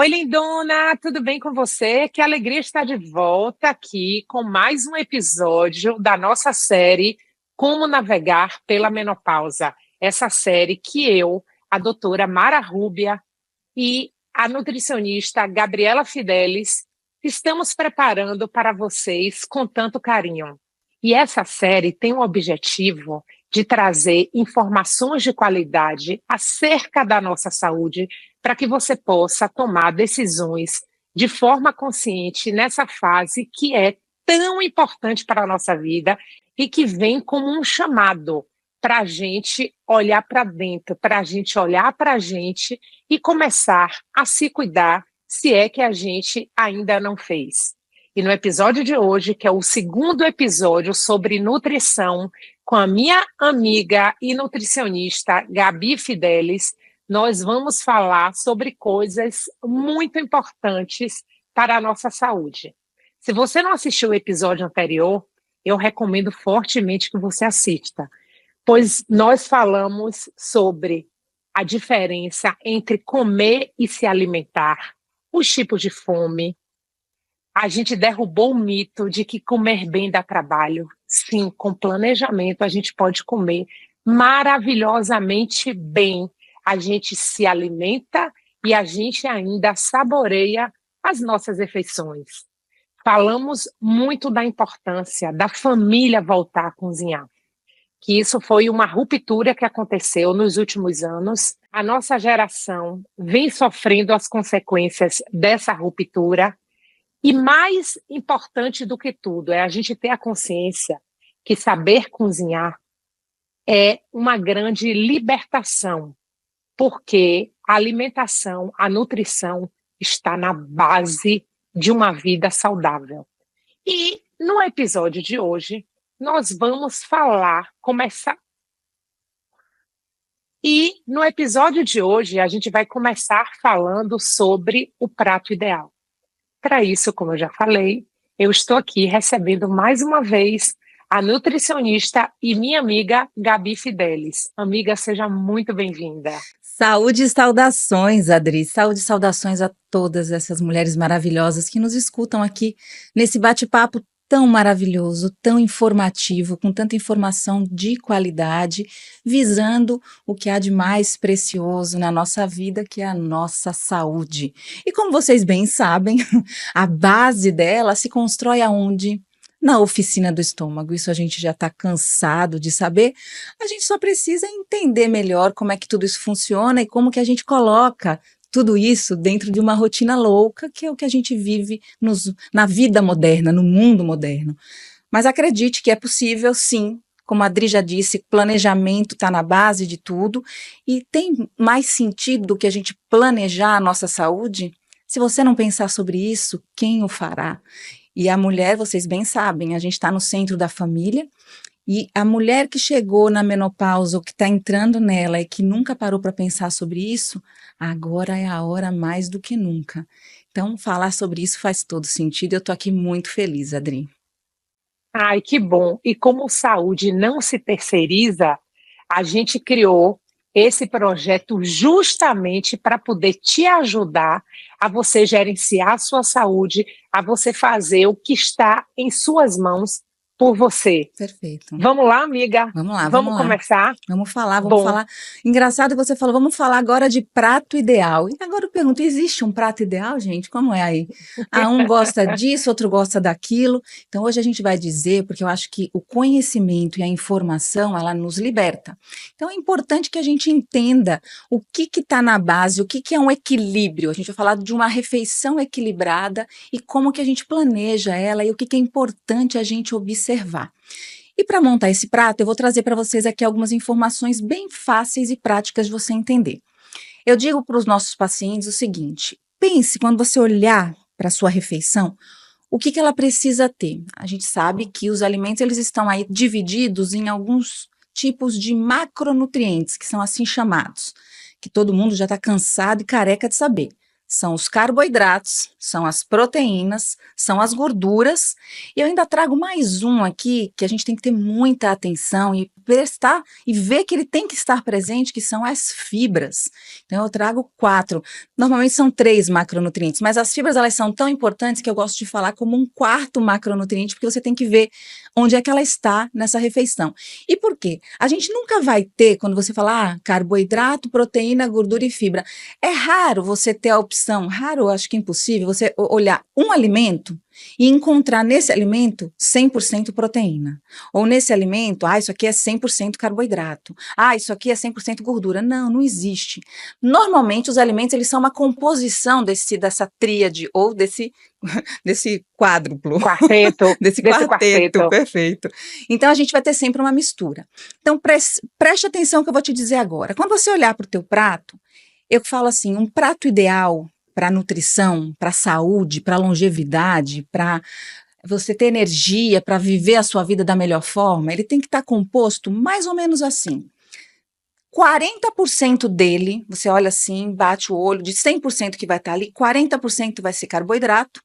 Oi, lindona, tudo bem com você? Que alegria estar de volta aqui com mais um episódio da nossa série Como Navegar pela Menopausa. Essa série que eu, a doutora Mara Rúbia e a nutricionista Gabriela Fidelis estamos preparando para vocês com tanto carinho. E essa série tem o objetivo de trazer informações de qualidade acerca da nossa saúde para que você possa tomar decisões de forma consciente nessa fase que é tão importante para a nossa vida e que vem como um chamado para a gente olhar para dentro, para a gente olhar para a gente e começar a se cuidar, se é que a gente ainda não fez. E no episódio de hoje, que é o segundo episódio sobre nutrição, com a minha amiga e nutricionista Gabi Fidelis, nós vamos falar sobre coisas muito importantes para a nossa saúde. Se você não assistiu o episódio anterior, eu recomendo fortemente que você assista, pois nós falamos sobre a diferença entre comer e se alimentar, os tipos de fome. A gente derrubou o mito de que comer bem dá trabalho. Sim, com planejamento a gente pode comer maravilhosamente bem. A gente se alimenta e a gente ainda saboreia as nossas refeições. Falamos muito da importância da família voltar a cozinhar, que isso foi uma ruptura que aconteceu nos últimos anos. A nossa geração vem sofrendo as consequências dessa ruptura. E mais importante do que tudo é a gente ter a consciência que saber cozinhar é uma grande libertação, porque a alimentação, a nutrição está na base de uma vida saudável. E no episódio de hoje, nós vamos começar. E no episódio de hoje, a gente vai começar falando sobre o prato ideal. Para isso, como eu já falei, eu estou aqui recebendo mais uma vez a nutricionista e minha amiga Gabi Fidelis. Amiga, seja muito bem-vinda. Saúde e saudações, Adri. Saúde e saudações a todas essas mulheres maravilhosas que nos escutam aqui nesse bate-papo tão maravilhoso, tão informativo, com tanta informação de qualidade, visando o que há de mais precioso na nossa vida, que é a nossa saúde. E como vocês bem sabem, a base dela se constrói aonde? Na oficina do estômago. Isso a gente já está cansado de saber. A gente só precisa entender melhor como é que tudo isso funciona e como que a gente coloca tudo isso dentro de uma rotina louca, que é o que a gente vive na vida moderna, no mundo moderno. Mas acredite que é possível, sim. Como a Adri já disse, planejamento está na base de tudo. E tem mais sentido do que a gente planejar a nossa saúde? Se você não pensar sobre isso, quem o fará? E a mulher, vocês bem sabem, a gente está no centro da família. E a mulher que chegou na menopausa, ou que está entrando nela e que nunca parou para pensar sobre isso, agora é a hora mais do que nunca. Então, falar sobre isso faz todo sentido. Eu estou aqui muito feliz, Adri. Ai, que bom. E como saúde não se terceiriza, a gente criou esse projeto justamente para poder te ajudar a você gerenciar a sua saúde, a você fazer o que está em suas mãos por você. Perfeito. Vamos lá, amiga? Vamos lá, Vamos começar? Vamos falar. Engraçado que você falou, vamos falar agora de prato ideal. E agora eu pergunto, existe um prato ideal, gente? Como é aí? Um gosta disso, outro gosta daquilo. Então hoje a gente vai dizer, porque eu acho que o conhecimento e a informação, ela nos liberta. Então é importante que a gente entenda o que está na base, o que é um equilíbrio. A gente vai falar de uma refeição equilibrada e como que a gente planeja ela e o que é importante a gente observar. E para montar esse prato, eu vou trazer para vocês aqui algumas informações bem fáceis e práticas de você entender. Eu digo para os nossos pacientes o seguinte: pense quando você olhar para a sua refeição, o que ela precisa ter. A gente sabe que os alimentos eles estão aí divididos em alguns tipos de macronutrientes, que são assim chamados, que todo mundo já está cansado e careca de saber. São os carboidratos, são as proteínas, são as gorduras. E eu ainda trago mais um aqui que a gente tem que ter muita atenção e prestar e ver que ele tem que estar presente, que são as fibras. Então eu trago 4. Normalmente são 3 macronutrientes, mas as fibras elas são tão importantes que eu gosto de falar como um 4º macronutriente, porque você tem que ver onde é que ela está nessa refeição. E por quê? A gente nunca vai ter, quando você fala carboidrato, proteína, gordura e fibra, é raro você ter a opção, raro, eu acho que é impossível, você olhar um alimento e encontrar nesse alimento 100% proteína. Ou nesse alimento, isso aqui é 100% carboidrato. Isso aqui é 100% gordura. Não, não existe. Normalmente os alimentos eles são uma composição dessa tríade ou desse quádruplo. Quarteto. desse quarteto, perfeito. Então a gente vai ter sempre uma mistura. Então preste atenção que eu vou te dizer agora. Quando você olhar para o teu prato, eu falo assim, um prato ideal para nutrição, para saúde, para longevidade, para você ter energia, para viver a sua vida da melhor forma, ele tem que estar composto mais ou menos assim. 40% dele, você olha assim, bate o olho, de 100% que vai estar ali, 40% vai ser carboidrato,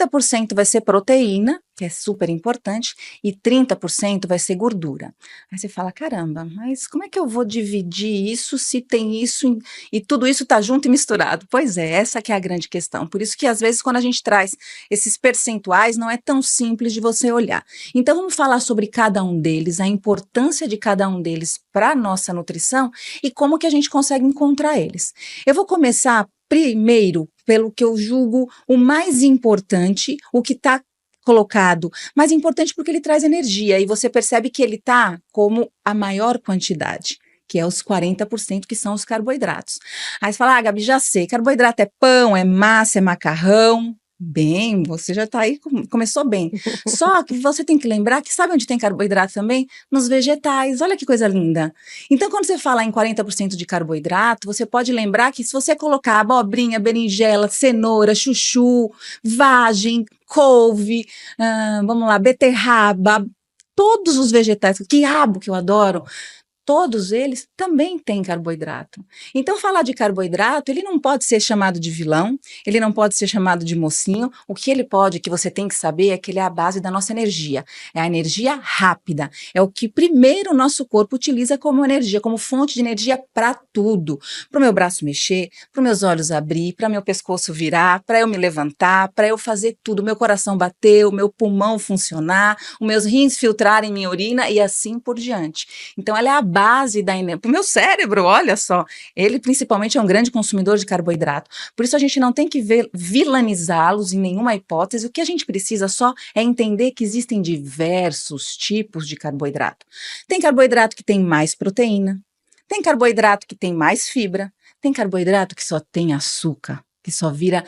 30% vai ser proteína, que é super importante, e 30% vai ser gordura. Aí você fala, caramba, mas como é que eu vou dividir isso se tem isso e tudo isso está junto e misturado? Pois é, essa que é a grande questão. Por isso que às vezes quando a gente traz esses percentuais não é tão simples de você olhar. Então vamos falar sobre cada um deles, a importância de cada um deles para a nossa nutrição e como que a gente consegue encontrar eles. Eu vou começar primeiro pelo que eu julgo o mais importante, o que está colocado, mais importante porque ele traz energia e você percebe que ele está como a maior quantidade, que é os 40% que são os carboidratos. Aí você fala, Gabi, já sei, carboidrato é pão, é massa, é macarrão. Bem, você já está aí, começou bem. Só que você tem que lembrar que sabe onde tem carboidrato também? Nos vegetais, olha que coisa linda. Então, quando você fala em 40% de carboidrato, você pode lembrar que se você colocar abobrinha, berinjela, cenoura, chuchu, vagem, couve, vamos lá, beterraba, todos os vegetais, quiabo que eu adoro, todos eles também têm carboidrato. Então, falar de carboidrato, ele não pode ser chamado de vilão, ele não pode ser chamado de mocinho. O que ele pode, que você tem que saber, é que ele é a base da nossa energia. É a energia rápida. É o que primeiro o nosso corpo utiliza como energia, como fonte de energia para tudo. Para o meu braço mexer, para os meus olhos abrir, para meu pescoço virar, para eu me levantar, para eu fazer tudo, meu coração bater, o meu pulmão funcionar, os meus rins filtrarem minha urina e assim por diante. Então, ela é a base da energia. Para o meu cérebro, olha só, ele principalmente é um grande consumidor de carboidrato. Por isso a gente não tem que vilanizá-los em nenhuma hipótese. O que a gente precisa só é entender que existem diversos tipos de carboidrato. Tem carboidrato que tem mais proteína, tem carboidrato que tem mais fibra, tem carboidrato que só tem açúcar, que só vira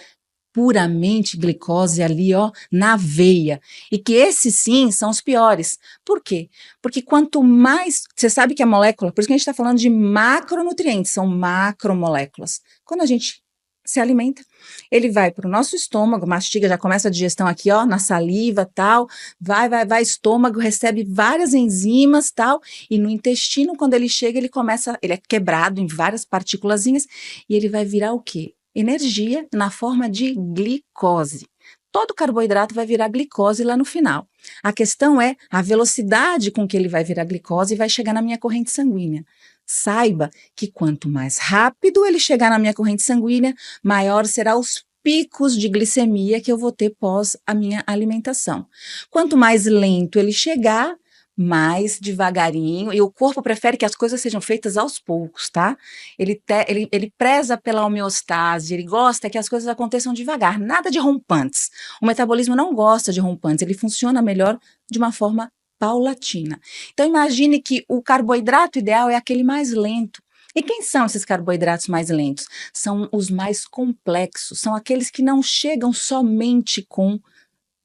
puramente glicose ali, na veia. E que esses sim são os piores. Por quê? Porque quanto mais, você sabe que a molécula, por isso que a gente está falando de macronutrientes, são macromoléculas. Quando a gente se alimenta, ele vai para o nosso estômago, mastiga, já começa a digestão aqui, na saliva, tal, vai, estômago, recebe várias enzimas, tal, e no intestino, quando ele chega, ele é quebrado em várias partículazinhas, e ele vai virar o quê? Energia na forma de glicose. Todo carboidrato vai virar glicose lá no final. A questão é a velocidade com que ele vai virar glicose e vai chegar na minha corrente sanguínea. Saiba que quanto mais rápido ele chegar na minha corrente sanguínea, maior será os picos de glicemia que eu vou ter pós a minha alimentação. Quanto mais lento ele chegar, mais devagarinho, e o corpo prefere que as coisas sejam feitas aos poucos, tá? Ele preza pela homeostase, ele gosta que as coisas aconteçam devagar, nada de rompantes. O metabolismo não gosta de rompantes, ele funciona melhor de uma forma paulatina. Então imagine que o carboidrato ideal é aquele mais lento. E quem são esses carboidratos mais lentos? São os mais complexos, são aqueles que não chegam somente com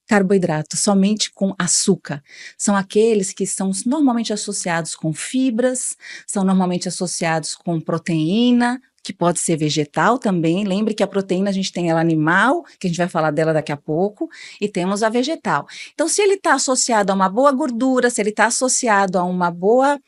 carboidrato, somente com açúcar. São aqueles que são normalmente associados com fibras, são normalmente associados com proteína, que pode ser vegetal também. Lembre que a proteína a gente tem ela animal, que a gente vai falar dela daqui a pouco, e temos a vegetal. Então, se ele está associado a uma boa gordura, se ele está associado a uma boa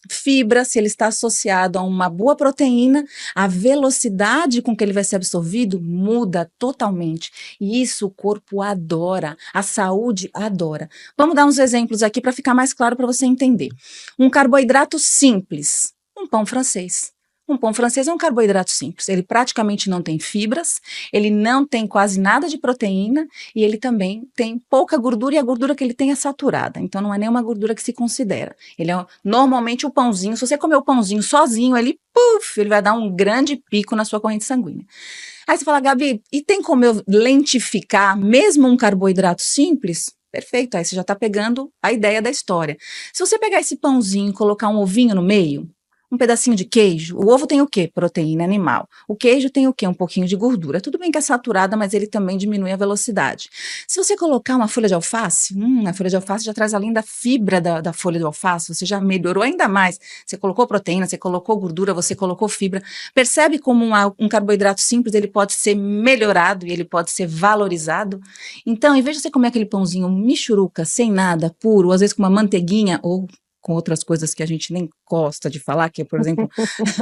Fibra, se ele está associado a uma boa proteína, a velocidade com que ele vai ser absorvido muda totalmente. E isso o corpo adora, a saúde adora. Vamos dar uns exemplos aqui para ficar mais claro para você entender. Um carboidrato simples, um pão francês. Um pão francês é um carboidrato simples, ele praticamente não tem fibras, ele não tem quase nada de proteína e ele também tem pouca gordura e a gordura que ele tem é saturada, então não é nenhuma gordura que se considera. Ele é normalmente o pãozinho, se você comer o pãozinho sozinho, ele vai dar um grande pico na sua corrente sanguínea. Aí você fala, Gabi, e tem como eu lentificar mesmo um carboidrato simples? Perfeito, aí você já está pegando a ideia da história. Se você pegar esse pãozinho e colocar um ovinho no meio, um pedacinho de queijo, o ovo tem o quê? Proteína animal. O queijo tem o quê? Um pouquinho de gordura. Tudo bem que é saturada, mas ele também diminui a velocidade. Se você colocar uma folha de alface, a folha de alface já traz além da fibra da folha de alface, você já melhorou ainda mais. Você colocou proteína, você colocou gordura, você colocou fibra. Percebe como um carboidrato simples, ele pode ser melhorado e ele pode ser valorizado? Então, em vez de você comer aquele pãozinho michuruca, sem nada, puro, às vezes com uma manteiguinha ou com outras coisas que a gente nem gosta de falar, que é, por exemplo,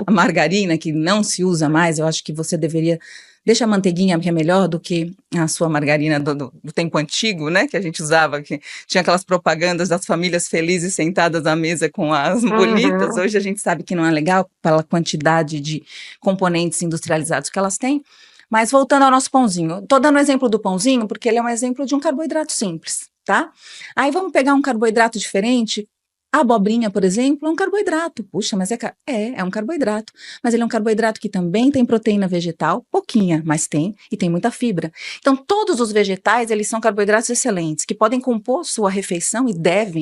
a margarina, que não se usa mais, eu acho que você deveria, deixa a manteiguinha, que é melhor do que a sua margarina do tempo antigo, né, que a gente usava, que tinha aquelas propagandas das famílias felizes sentadas à mesa com as bolitas, hoje a gente sabe que não é legal pela quantidade de componentes industrializados que elas têm, mas voltando ao nosso pãozinho, estou dando o exemplo do pãozinho, porque ele é um exemplo de um carboidrato simples, tá? Aí vamos pegar um carboidrato diferente. A abobrinha, por exemplo, é um carboidrato. Puxa, mas é um carboidrato. Mas ele é um carboidrato que também tem proteína vegetal, pouquinha, mas tem, e tem muita fibra. Então, todos os vegetais, eles são carboidratos excelentes, que podem compor sua refeição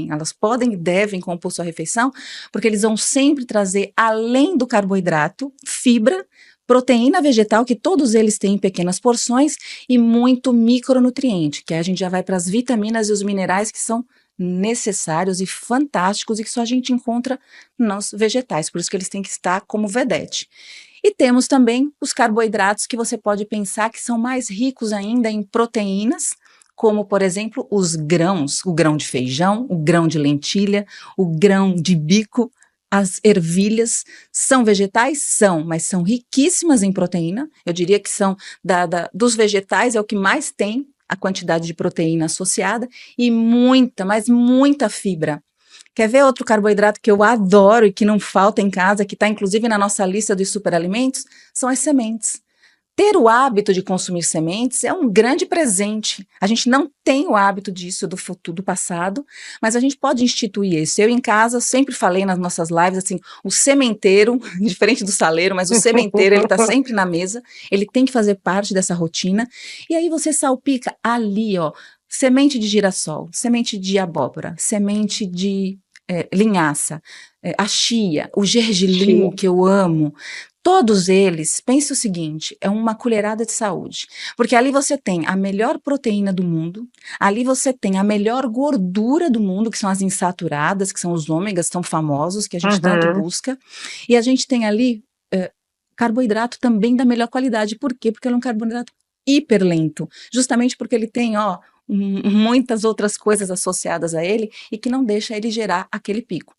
elas podem e devem compor sua refeição, porque eles vão sempre trazer, além do carboidrato, fibra, proteína vegetal, que todos eles têm em pequenas porções, e muito micronutriente, que aí a gente já vai para as vitaminas e os minerais que são necessários e fantásticos e que só a gente encontra nos vegetais, por isso que eles têm que estar como vedete. E temos também os carboidratos que você pode pensar que são mais ricos ainda em proteínas, como, por exemplo, os grãos, o grão de feijão, o grão de lentilha, o grão de bico, as ervilhas. São vegetais? São, mas são riquíssimas em proteína. Eu diria que são dos vegetais, é o que mais tem a quantidade de proteína associada e muita, mas muita fibra. Quer ver outro carboidrato que eu adoro e que não falta em casa, que está inclusive na nossa lista dos superalimentos? São as sementes. Ter o hábito de consumir sementes é um grande presente. A gente não tem o hábito disso do passado, mas a gente pode instituir isso. Eu em casa sempre falei nas nossas lives assim, o sementeiro, diferente do saleiro, mas o sementeiro ele está sempre na mesa, ele tem que fazer parte dessa rotina. E aí você salpica ali, ó, semente de girassol, semente de abóbora, semente de linhaça, a chia, o gergelim que eu amo. Todos eles, pense o seguinte, é uma colherada de saúde, porque ali você tem a melhor proteína do mundo, ali você tem a melhor gordura do mundo, que são as insaturadas, que são os ômegas tão famosos, que a gente tanto busca, e a gente tem ali carboidrato também da melhor qualidade. Por quê? Porque ele é um carboidrato hiperlento, justamente porque ele tem, muitas outras coisas associadas a ele e que não deixa ele gerar aquele pico.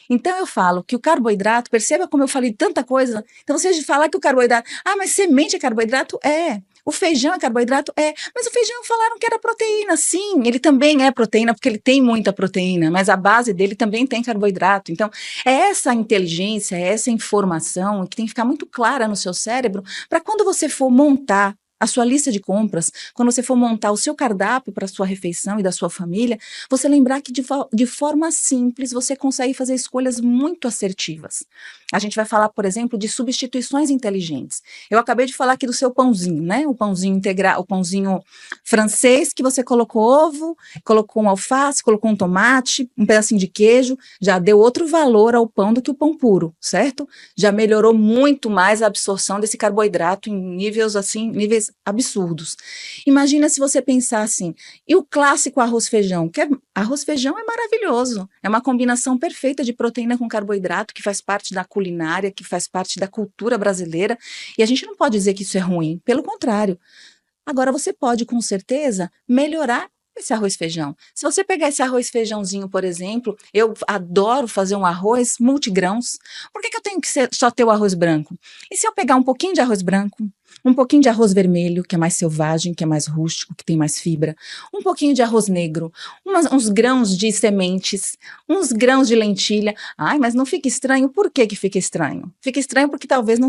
Então eu falo que o carboidrato, perceba como eu falei tanta coisa, então você falar que o carboidrato, mas semente é carboidrato? É. O feijão é carboidrato? É. Mas o feijão falaram que era proteína, sim, ele também é proteína, porque ele tem muita proteína, mas a base dele também tem carboidrato. Então, é essa inteligência, é essa informação que tem que ficar muito clara no seu cérebro, para quando você for montar a sua lista de compras, quando você for montar o seu cardápio para a sua refeição e da sua família, você lembrar que de forma simples você consegue fazer escolhas muito assertivas. A gente vai falar, por exemplo, de substituições inteligentes. Eu acabei de falar aqui do seu pãozinho, né? O pãozinho integral, o pãozinho francês que você colocou ovo, colocou um alface, colocou um tomate, um pedacinho de queijo, já deu outro valor ao pão do que o pão puro, certo? Já melhorou muito mais a absorção desse carboidrato em níveis absurdos. Imagina se você pensar assim, e o clássico arroz-feijão, arroz-feijão é maravilhoso, é uma combinação perfeita de proteína com carboidrato, que faz parte da culinária, que faz parte da cultura brasileira, e a gente não pode dizer que isso é ruim, pelo contrário. Agora você pode, com certeza, melhorar esse arroz e feijão. Se você pegar esse arroz e feijãozinho, por exemplo, eu adoro fazer um arroz multigrãos. Por que eu tenho que só ter o arroz branco? E se eu pegar um pouquinho de arroz branco, um pouquinho de arroz vermelho, que é mais selvagem, que é mais rústico, que tem mais fibra, um pouquinho de arroz negro, uns grãos de sementes, uns grãos de lentilha. Ai, mas não fica estranho? Por que fica estranho? Fica estranho porque talvez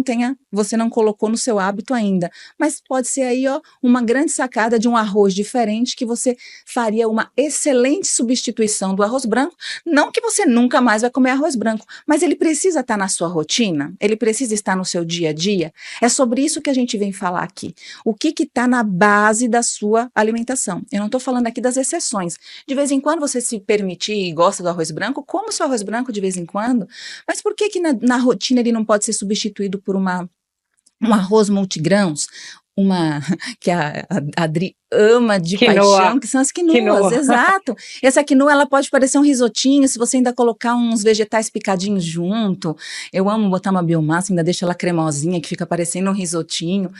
você não colocou no seu hábito ainda. Mas pode ser aí, ó, uma grande sacada de um arroz diferente que você faria uma excelente substituição do arroz branco. Não que você nunca mais vai comer arroz branco, mas ele precisa estar na sua rotina, ele precisa estar no seu dia a dia. É sobre isso que a gente vem falar aqui. O que está na base da sua alimentação? Eu não estou falando aqui das exceções. De vez em quando você se permitir e gosta do arroz branco, coma o seu arroz branco de vez em quando. Mas por que na rotina ele não pode ser substituído por um arroz multigrãos? Que a Adri ama de Quinoa. paixão, que são as quinoas, exato. Essa quinoa, ela pode parecer um risotinho, se você ainda colocar uns vegetais picadinhos junto. Eu amo botar uma biomassa, ainda deixa ela cremosinha, que fica parecendo um risotinho.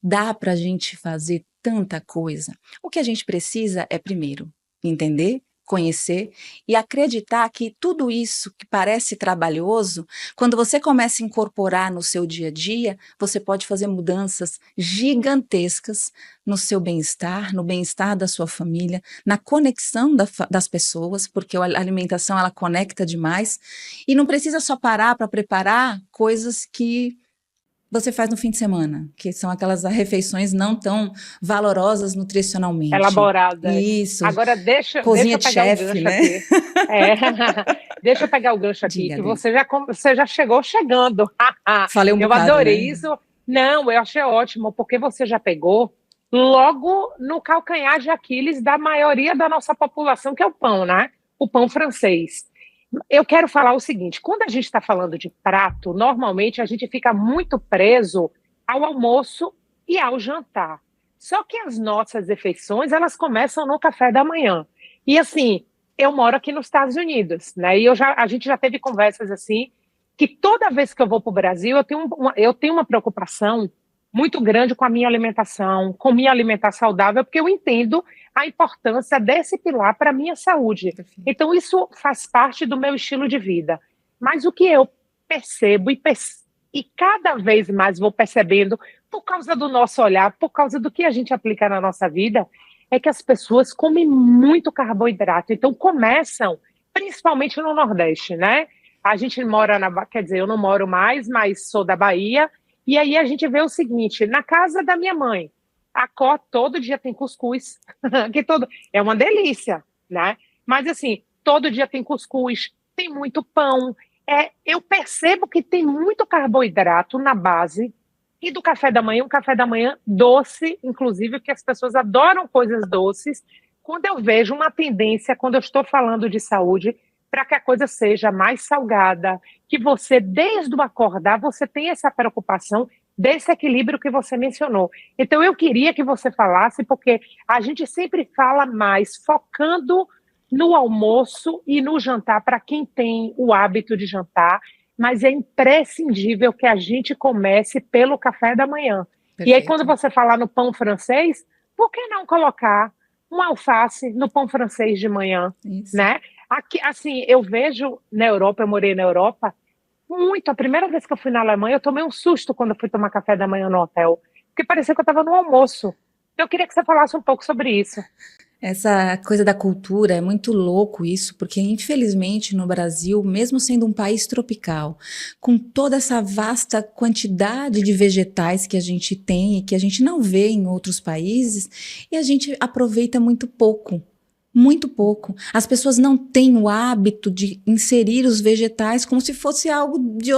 Dá pra gente fazer tanta coisa. O que a gente precisa é, primeiro, entender, conhecer e acreditar que tudo isso que parece trabalhoso, quando você começa a incorporar no seu dia a dia, você pode fazer mudanças gigantescas no seu bem-estar, no bem-estar da sua família, na conexão das pessoas, porque a alimentação ela conecta demais, e não precisa só parar para preparar coisas que você faz no fim de semana, que são aquelas refeições não tão valorosas nutricionalmente. Elaboradas. Isso. Agora deixa Cozinha eu pegar de o chefe, gancho né? aqui. Deixa eu pegar o gancho aqui, Diga, que Adri. você já chegou chegando. Falei um Eu bocado, adorei né? isso. Não, eu achei ótimo, porque você já pegou logo no calcanhar de Aquiles da maioria da nossa população, que é o pão, né? O pão francês. Eu quero falar o seguinte, quando a gente está falando de prato, normalmente a gente fica muito preso ao almoço e ao jantar. Só que as nossas refeições, elas começam no café da manhã. E assim, eu moro aqui nos Estados Unidos, né? E a gente já teve conversas assim, que toda vez que eu vou para o Brasil, eu tenho uma preocupação muito grande com a minha alimentação, com me alimentar saudável, porque eu entendo a importância desse pilar para a minha saúde. Então, isso faz parte do meu estilo de vida. Mas o que eu percebo e cada vez mais vou percebendo, por causa do nosso olhar, por causa do que a gente aplica na nossa vida, é que as pessoas comem muito carboidrato. Então, começam, principalmente no Nordeste, né? A gente mora quer dizer, eu não moro mais, mas sou da Bahia. E aí a gente vê o seguinte, na casa da minha mãe, todo dia tem cuscuz, é uma delícia, né? Mas assim, todo dia tem cuscuz, tem muito pão. Eu percebo que tem muito carboidrato na base e do café da manhã, um café da manhã doce, inclusive, que as pessoas adoram coisas doces. Quando eu vejo uma tendência, quando eu estou falando de saúde, para que a coisa seja mais salgada, que você, desde o acordar, você tenha essa preocupação desse equilíbrio que você mencionou. Então, eu queria que você falasse, porque a gente sempre fala mais focando no almoço e no jantar, para quem tem o hábito de jantar, mas é imprescindível que a gente comece pelo café da manhã. Perfeito. E aí, quando você falar no pão francês, por que não colocar um alface no pão francês de manhã, Isso. Né? Aqui, assim, eu vejo na Europa, eu morei na Europa, muito. A primeira vez que eu fui na Alemanha, eu tomei um susto quando eu fui tomar café da manhã no hotel, porque parecia que eu estava no almoço. Eu queria que você falasse um pouco sobre isso. Essa coisa da cultura, é muito louco isso, porque infelizmente no Brasil, mesmo sendo um país tropical, com toda essa vasta quantidade de vegetais que a gente tem e que a gente não vê em outros países, e a gente aproveita muito pouco. Muito pouco. As pessoas não têm o hábito de inserir os vegetais como se fosse algo de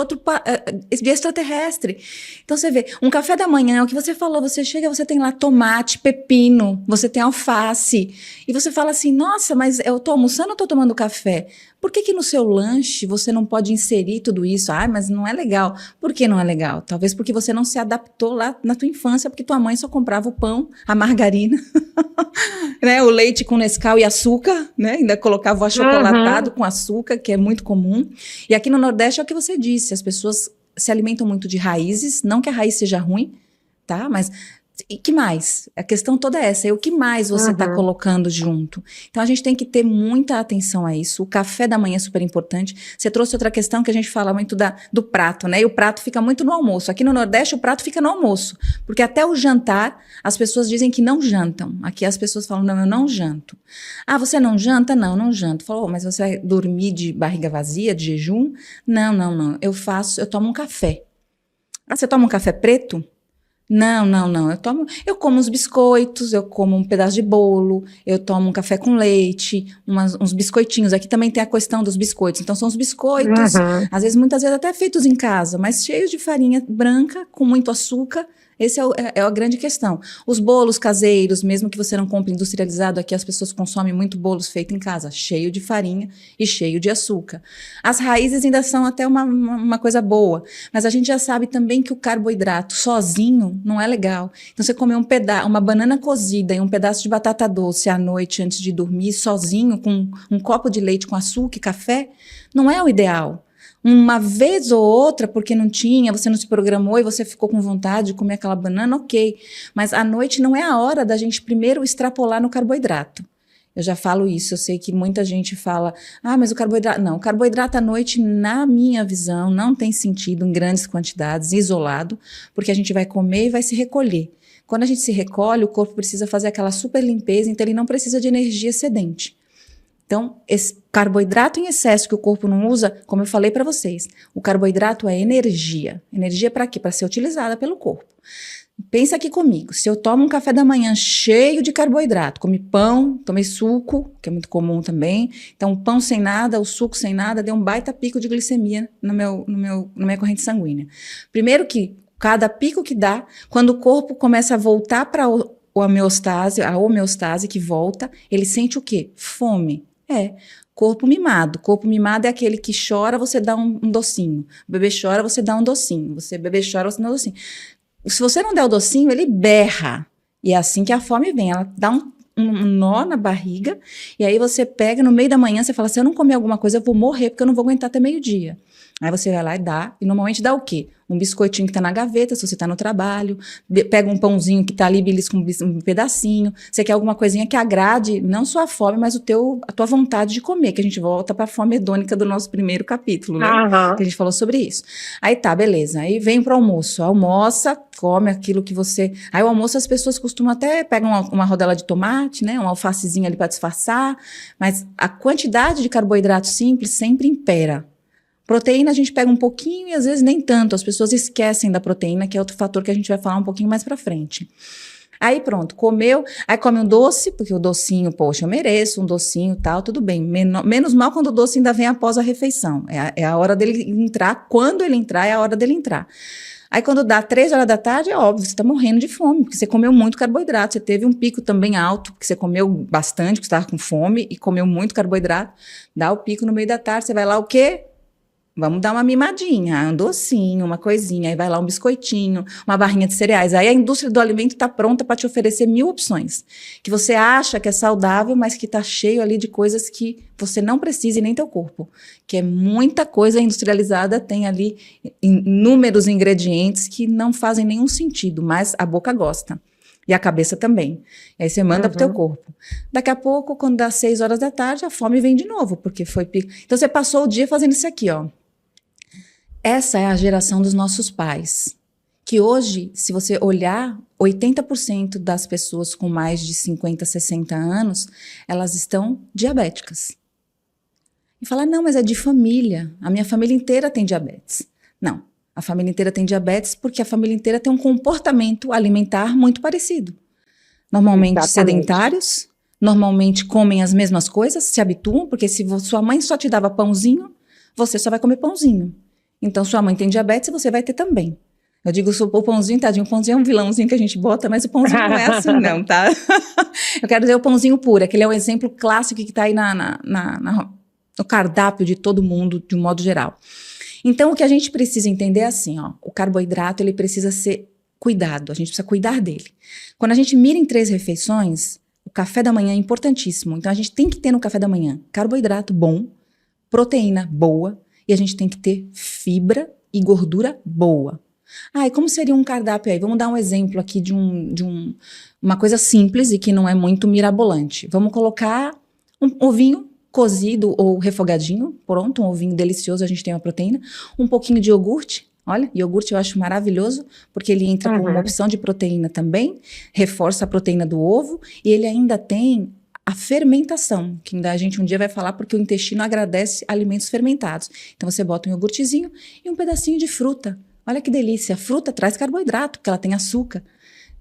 de extraterrestre. Então você vê, um café da manhã, é o que você falou, você chega, você tem lá tomate, pepino, você tem alface, e você fala assim, nossa, mas eu tô almoçando ou tô tomando café? Por que no seu lanche você não pode inserir tudo isso? Ah, mas não é legal. Por que não é legal? Talvez porque você não se adaptou lá na tua infância, porque tua mãe só comprava o pão, a margarina, né? O leite com Nescau e açúcar, né? Ainda colocava o achocolatado com açúcar, que é muito comum. E aqui no Nordeste é o que você disse, as pessoas se alimentam muito de raízes, não que a raiz seja ruim, tá? Mas E que mais? A questão toda é essa, o que mais você está colocando junto? Então a gente tem que ter muita atenção a isso. O café da manhã é super importante. Você trouxe outra questão que a gente fala muito do prato, né? E o prato fica muito no almoço. Aqui no Nordeste o prato fica no almoço, porque até o jantar as pessoas dizem que não jantam. Aqui as pessoas falam, não, eu não janto. Ah, você não janta? Não, não janto. Falou, mas você vai dormir de barriga vazia, de jejum? Não, não, não. Eu tomo um café. Ah, você toma um café preto? Não, não, não. Eu como uns biscoitos, eu como um pedaço de bolo, eu tomo um café com leite, uns biscoitinhos. Aqui também tem a questão dos biscoitos. Então, são os biscoitos, às vezes, muitas vezes até feitos em casa, mas cheios de farinha branca, com muito açúcar. Essa é a grande questão. Os bolos caseiros, mesmo que você não compre industrializado, aqui as pessoas consomem muito bolos feitos em casa, cheio de farinha e cheio de açúcar. As raízes ainda são até uma coisa boa, mas a gente já sabe também que o carboidrato sozinho não é legal. Então, você comer uma banana cozida e um pedaço de batata doce à noite antes de dormir, sozinho, com um copo de leite com açúcar e café, não é o ideal. Uma vez ou outra, porque não tinha, você não se programou e você ficou com vontade de comer aquela banana, ok. Mas à noite não é a hora da gente primeiro extrapolar no carboidrato. Eu já falo isso, eu sei que muita gente fala, mas o carboidrato... Não, o carboidrato à noite, na minha visão, não tem sentido em grandes quantidades, isolado, porque a gente vai comer e vai se recolher. Quando a gente se recolhe, o corpo precisa fazer aquela super limpeza, então ele não precisa de energia excedente. Então, esse carboidrato em excesso que o corpo não usa, como eu falei para vocês, o carboidrato é energia. Energia para quê? Para ser utilizada pelo corpo. Pensa aqui comigo, se eu tomo um café da manhã cheio de carboidrato, comi pão, tomei suco, que é muito comum também, então o pão sem nada, o suco sem nada, deu um baita pico de glicemia na minha corrente sanguínea. Primeiro que, cada pico que dá, quando o corpo começa a voltar para a homeostase que volta, ele sente o quê? Fome. Corpo mimado. Corpo mimado é aquele que chora, você dá um docinho. O bebê chora, você dá um docinho. Bebê chora, você dá um docinho. Se você não der o docinho, ele berra. E é assim que a fome vem. Ela dá um nó na barriga, e aí você pega no meio da manhã, você fala, se eu não comer alguma coisa, eu vou morrer, porque eu não vou aguentar até meio-dia. Aí você vai lá e dá, e normalmente dá o quê? Um biscoitinho que tá na gaveta, se você tá no trabalho, pega um pãozinho que tá ali, belisca um pedacinho, você quer alguma coisinha que agrade, não só a fome, mas a tua vontade de comer, que a gente volta pra fome hedônica do nosso primeiro capítulo, né? Que a gente falou sobre isso. Aí tá, beleza, aí vem pro almoço, almoça, come aquilo que você... Aí o almoço as pessoas costumam até pegar uma rodela de tomate, né, uma alfacezinha ali pra disfarçar, mas a quantidade de carboidrato simples sempre impera. Proteína a gente pega um pouquinho e às vezes nem tanto. As pessoas esquecem da proteína, que é outro fator que a gente vai falar um pouquinho mais pra frente. Aí pronto, comeu, aí come um doce, porque o docinho, poxa, eu mereço um docinho e tal, tudo bem. Menos mal quando o doce ainda vem após a refeição. É a hora dele entrar, quando ele entrar, é a hora dele entrar. Aí quando dá 3 horas da tarde, é óbvio, você tá morrendo de fome, porque você comeu muito carboidrato, você teve um pico também alto, porque você comeu bastante, porque você estava com fome e comeu muito carboidrato. Dá o pico no meio da tarde, você vai lá o quê? Vamos dar uma mimadinha, um docinho, uma coisinha, aí vai lá um biscoitinho, uma barrinha de cereais. Aí a indústria do alimento está pronta para te oferecer 1000 opções, que você acha que é saudável, mas que está cheio ali de coisas que você não precisa e nem teu corpo, que é muita coisa industrializada, tem ali inúmeros ingredientes que não fazem nenhum sentido, mas a boca gosta. E a cabeça também. E aí você manda pro teu corpo. Daqui a pouco, quando dá 6 horas da tarde, a fome vem de novo, porque foi pico. Então você passou o dia fazendo isso aqui, ó. Essa é a geração dos nossos pais, que hoje, se você olhar, 80% das pessoas com mais de 50, 60 anos, elas estão diabéticas. E fala, não, mas é de família, a minha família inteira tem diabetes. Não, a família inteira tem diabetes porque a família inteira tem um comportamento alimentar muito parecido. Normalmente sedentários, normalmente comem as mesmas coisas, se habituam, porque se sua mãe só te dava pãozinho, você só vai comer pãozinho. Então, sua mãe tem diabetes e você vai ter também. Eu digo, o pãozinho, tadinho, o pãozinho é um vilãozinho que a gente bota, mas o pãozinho não é assim não, tá? Eu quero dizer o pãozinho puro, aquele é um exemplo clássico que está aí no cardápio de todo mundo, de um modo geral. Então, o que a gente precisa entender é assim, ó, o carboidrato, ele precisa ser cuidado, a gente precisa cuidar dele. Quando a gente mira em 3 refeições, o café da manhã é importantíssimo. Então, a gente tem que ter no café da manhã carboidrato bom, proteína boa, e a gente tem que ter fibra e gordura boa. Ah, e como seria um cardápio aí? Vamos dar um exemplo aqui de uma coisa simples e que não é muito mirabolante. Vamos colocar um ovinho cozido ou refogadinho, pronto, um ovinho delicioso, a gente tem uma proteína, um pouquinho de iogurte. Olha, iogurte eu acho maravilhoso, porque ele entra com uma opção de proteína também, reforça a proteína do ovo, e ele ainda tem a fermentação, que ainda a gente um dia vai falar porque o intestino agradece alimentos fermentados. Então você bota um iogurtezinho e um pedacinho de fruta. Olha que delícia, a fruta traz carboidrato, porque ela tem açúcar,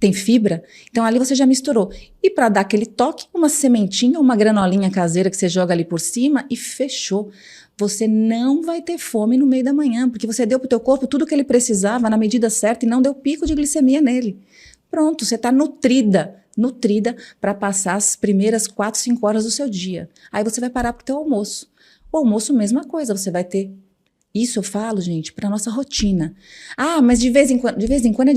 tem fibra, então ali você já misturou. E para dar aquele toque, uma sementinha, uma granolinha caseira que você joga ali por cima e fechou. Você não vai ter fome no meio da manhã, porque você deu para o teu corpo tudo que ele precisava na medida certa e não deu pico de glicemia nele. Pronto, você está nutrida para passar as primeiras 4, 5 horas do seu dia. Aí você vai parar para o teu almoço. O almoço, mesma coisa, você vai ter. Isso eu falo, gente, para nossa rotina. Ah, mas de vez em quando é de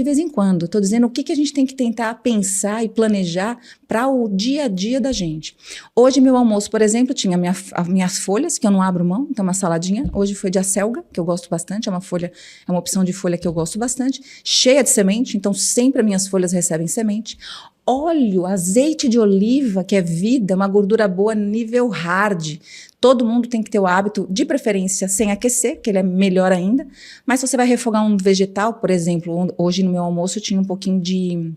vez em quando. Estou dizendo o que a gente tem que tentar pensar e planejar para o dia a dia da gente. Hoje, meu almoço, por exemplo, tinha minhas folhas, que eu não abro mão, então uma saladinha. Hoje foi de acelga, que eu gosto bastante, é uma opção de folha que eu gosto bastante, cheia de semente, então sempre as minhas folhas recebem semente. Óleo, azeite de oliva, que é vida, uma gordura boa nível hard. Todo mundo tem que ter o hábito, de preferência, sem aquecer, que ele é melhor ainda. Mas se você vai refogar um vegetal, por exemplo, hoje no meu almoço eu tinha um pouquinho de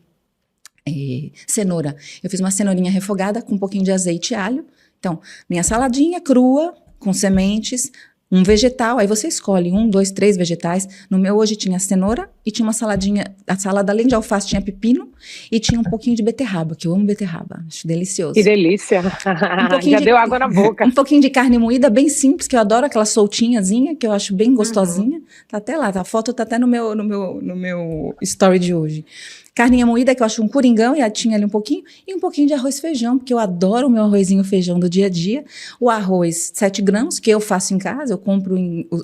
cenoura. Eu fiz uma cenourinha refogada com um pouquinho de azeite e alho. Então, minha saladinha crua, com sementes, um vegetal, aí você escolhe 1, 2, 3 vegetais. No meu hoje tinha cenoura e tinha uma saladinha, a salada além de alface tinha pepino e tinha um pouquinho de beterraba, que eu amo beterraba, acho delicioso. Que delícia, já deu água na boca. Um pouquinho de carne moída, bem simples, que eu adoro aquela soltinhazinha, que eu acho bem gostosinha. Tá até lá, a foto tá até no meu story de hoje. Carninha moída, que eu acho um coringão, e tinha ali um pouquinho, e um pouquinho de arroz e feijão, porque eu adoro o meu arrozinho e feijão do dia a dia. O arroz, 7 grãos, que eu faço em casa, eu compro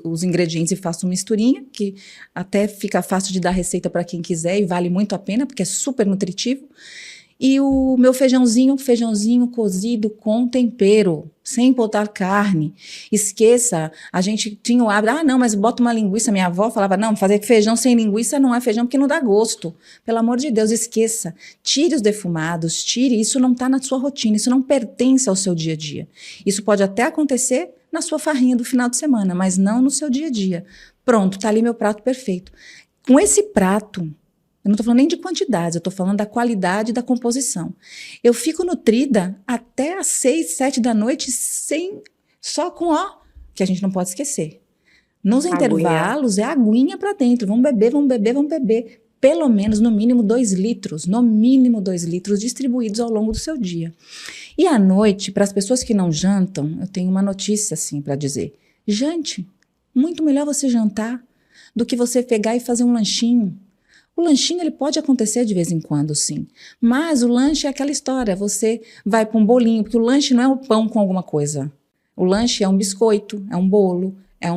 os ingredientes e faço uma misturinha, que até fica fácil de dar receita para quem quiser, e vale muito a pena, porque é super nutritivo. E o meu feijãozinho cozido com tempero, sem botar carne. Esqueça, a gente tinha o hábito, não, mas bota uma linguiça. Minha avó falava, não, fazer feijão sem linguiça não é feijão porque não dá gosto. Pelo amor de Deus, esqueça. Tire os defumados, isso não está na sua rotina, isso não pertence ao seu dia a dia. Isso pode até acontecer na sua farrinha do final de semana, mas não no seu dia a dia. Pronto, está ali meu prato perfeito. Com esse prato, eu não estou falando nem de quantidades, eu estou falando da qualidade e da composição. Eu fico nutrida até às 6, 7 da noite, só com que a gente não pode esquecer. Nos intervalos, é aguinha para dentro. Vamos beber. Pelo menos, no mínimo 2 litros. No mínimo 2 litros distribuídos ao longo do seu dia. E à noite, para as pessoas que não jantam, eu tenho uma notícia assim para dizer. Jante. Muito melhor você jantar do que você pegar e fazer um lanchinho. O lanchinho ele pode acontecer de vez em quando, sim. Mas o lanche é aquela história, você vai para um bolinho, porque o lanche não é um pão com alguma coisa. O lanche é um biscoito, é um bolo, é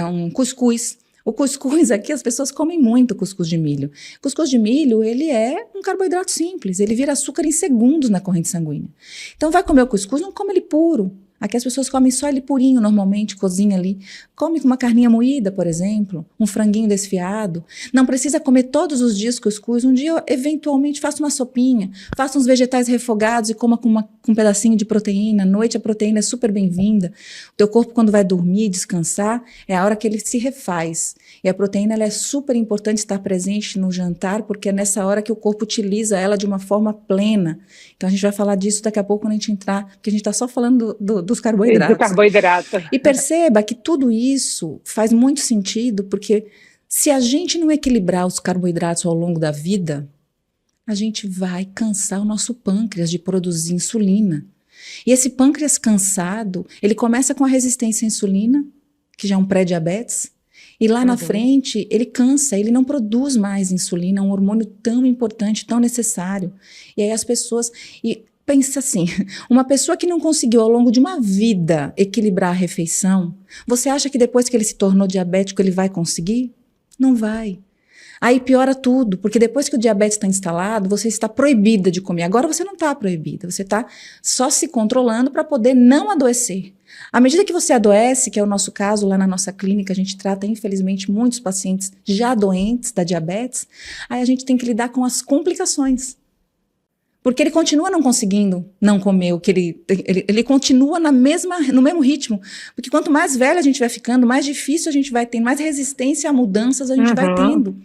um cuscuz. O cuscuz aqui, as pessoas comem muito cuscuz de milho. Cuscuz de milho, ele é um carboidrato simples, ele vira açúcar em segundos na corrente sanguínea. Então vai comer o cuscuz, não come ele puro. Aqui as pessoas comem só ele purinho, normalmente, cozinha ali. Come com uma carninha moída, por exemplo, um franguinho desfiado. Não precisa comer todos os dias cuscuz. Um dia, eventualmente, faça uma sopinha, faça uns vegetais refogados e coma com um pedacinho de proteína. À noite, a proteína é super bem-vinda. O teu corpo, quando vai dormir, descansar, é a hora que ele se refaz. E a proteína ela é super importante estar presente no jantar, porque é nessa hora que o corpo utiliza ela de uma forma plena. Então, a gente vai falar disso daqui a pouco quando a gente entrar, porque a gente está só falando dos carboidratos. Do carboidrato. E perceba que tudo isso faz muito sentido, porque se a gente não equilibrar os carboidratos ao longo da vida, a gente vai cansar o nosso pâncreas de produzir insulina. E esse pâncreas cansado, ele começa com a resistência à insulina, que já é um pré-diabetes, e lá na frente ele cansa, ele não produz mais insulina, um hormônio tão importante, tão necessário. E aí as pessoas... Pensa assim, uma pessoa que não conseguiu ao longo de uma vida equilibrar a refeição, você acha que depois que ele se tornou diabético ele vai conseguir? Não vai. Aí piora tudo, porque depois que o diabetes está instalado, você está proibida de comer. Agora você não está proibida, você está só se controlando para poder não adoecer. À medida que você adoece, que é o nosso caso lá na nossa clínica, a gente trata, infelizmente, muitos pacientes já doentes da diabetes, aí a gente tem que lidar com as complicações. Porque ele continua não conseguindo não comer o que ele continua no mesmo ritmo. Porque quanto mais velho a gente vai ficando, mais difícil a gente vai tendo, mais resistência a mudanças a gente vai tendo.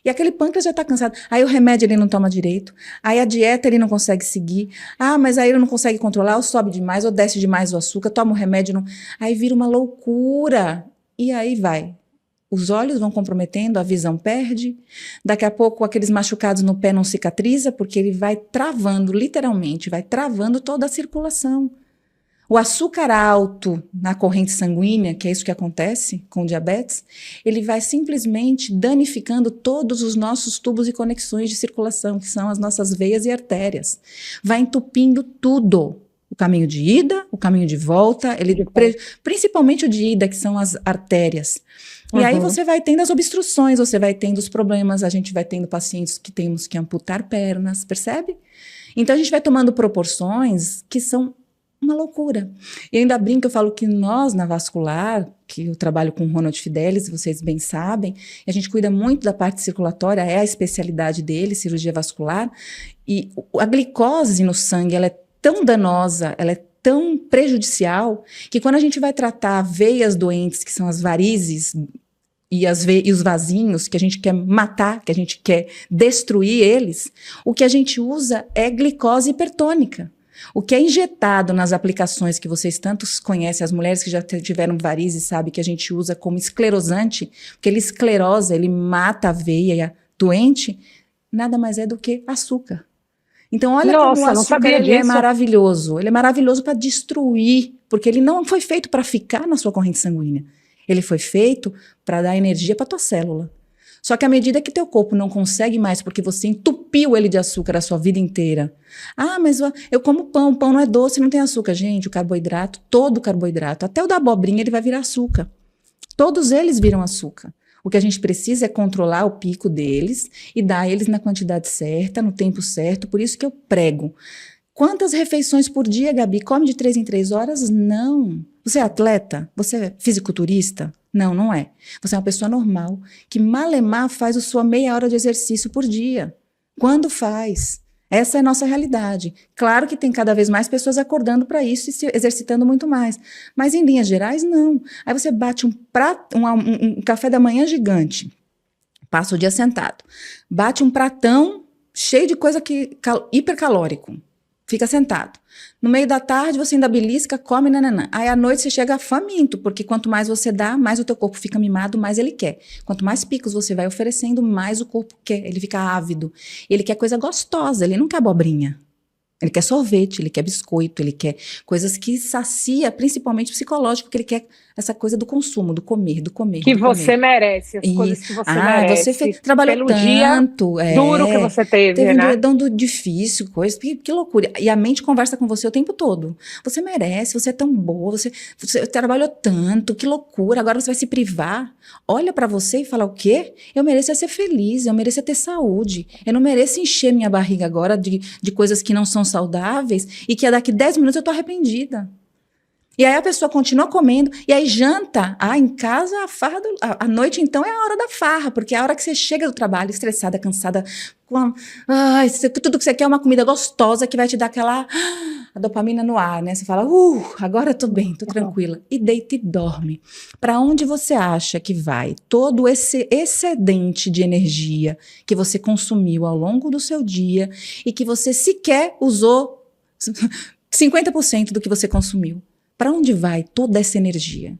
E aquele pâncreas já está cansado. Aí o remédio ele não toma direito. Aí a dieta ele não consegue seguir. Ah, mas aí ele não consegue controlar, ou sobe demais, ou desce demais o açúcar, toma o remédio. Não... Aí vira uma loucura. E aí vai. Os olhos vão comprometendo, a visão perde. Daqui a pouco aqueles machucados no pé não cicatriza, porque ele vai travando, literalmente, vai travando toda a circulação. O açúcar alto na corrente sanguínea, que é isso que acontece com o diabetes, ele vai simplesmente danificando todos os nossos tubos e conexões de circulação, que são as nossas veias e artérias. Vai entupindo tudo. O caminho de ida, o caminho de volta, principalmente o de ida, que são as artérias. E aí você vai tendo as obstruções, você vai tendo os problemas, a gente vai tendo pacientes que temos que amputar pernas, percebe? Então a gente vai tomando proporções que são uma loucura. E ainda brinco, eu falo que nós, na vascular, que eu trabalho com o Ronald Fidelis, vocês bem sabem, e a gente cuida muito da parte circulatória, é a especialidade dele, cirurgia vascular, e a glicose no sangue, ela é tão danosa, ela é tão prejudicial, que quando a gente vai tratar veias doentes, que são as varizes e os vasinhos, que a gente quer matar, que a gente quer destruir eles, o que a gente usa é glicose hipertônica. O que é injetado nas aplicações que vocês tantos conhecem, as mulheres que já tiveram varizes sabem que a gente usa como esclerosante, porque ele esclerosa, ele mata a veia doente, nada mais é do que açúcar. Então olha como o açúcar ele é maravilhoso. Ele é maravilhoso para destruir, porque ele não foi feito para ficar na sua corrente sanguínea. Ele foi feito para dar energia para tua célula. Só que à medida que teu corpo não consegue mais, porque você entupiu ele de açúcar a sua vida inteira. Ah, mas eu como pão, o pão não é doce, não tem açúcar. Gente, o carboidrato, todo carboidrato, até o da abobrinha, ele vai virar açúcar. Todos eles viram açúcar. O que a gente precisa é controlar o pico deles e dar eles na quantidade certa, no tempo certo. Por isso que eu prego. Quantas refeições por dia, Gabi? Come de 3 em 3 horas? Não. Você é atleta? Você é fisiculturista? Não, não é. Você é uma pessoa normal, que malemar faz a sua meia hora de exercício por dia. Quando faz? Essa é a nossa realidade. Claro que tem cada vez mais pessoas acordando para isso e se exercitando muito mais. Mas em linhas gerais, não. Aí você bate um café da manhã gigante, passa o dia sentado, bate um pratão cheio de coisa hipercalórico. Fica sentado. No meio da tarde, você ainda belisca, come, nananã. Aí à noite você chega faminto, porque quanto mais você dá, mais o teu corpo fica mimado, mais ele quer. Quanto mais picos você vai oferecendo, mais o corpo quer. Ele fica ávido. Ele quer coisa gostosa, ele não quer abobrinha. Ele quer sorvete, ele quer biscoito, ele quer coisas que sacia, principalmente psicológico, porque ele quer essa coisa do consumo, do comer. Que você merece, as coisas que você merece. Você trabalhou pelo tanto. Dia duro que você teve, né? Teve um difícil, coisa, que loucura. E a mente conversa com você o tempo todo. Você merece, você é tão boa, você trabalhou tanto, que loucura, agora você vai se privar. Olha pra você e fala, o quê? Eu mereço ser feliz, eu mereço ter saúde. Eu não mereço encher minha barriga agora de coisas que não são saudáveis e que daqui 10 minutos eu tô arrependida. E aí a pessoa continua comendo, e aí janta. Ah, em casa a farra, a noite então é a hora da farra, porque é a hora que você chega do trabalho estressada, cansada, tudo que você quer é uma comida gostosa que vai te dar aquela a dopamina no ar, né? Você fala, agora eu tô bem, tô tranquila. E deita e dorme. Para onde você acha que vai todo esse excedente de energia que você consumiu ao longo do seu dia e que você sequer usou 50% do que você consumiu? Para onde vai toda essa energia?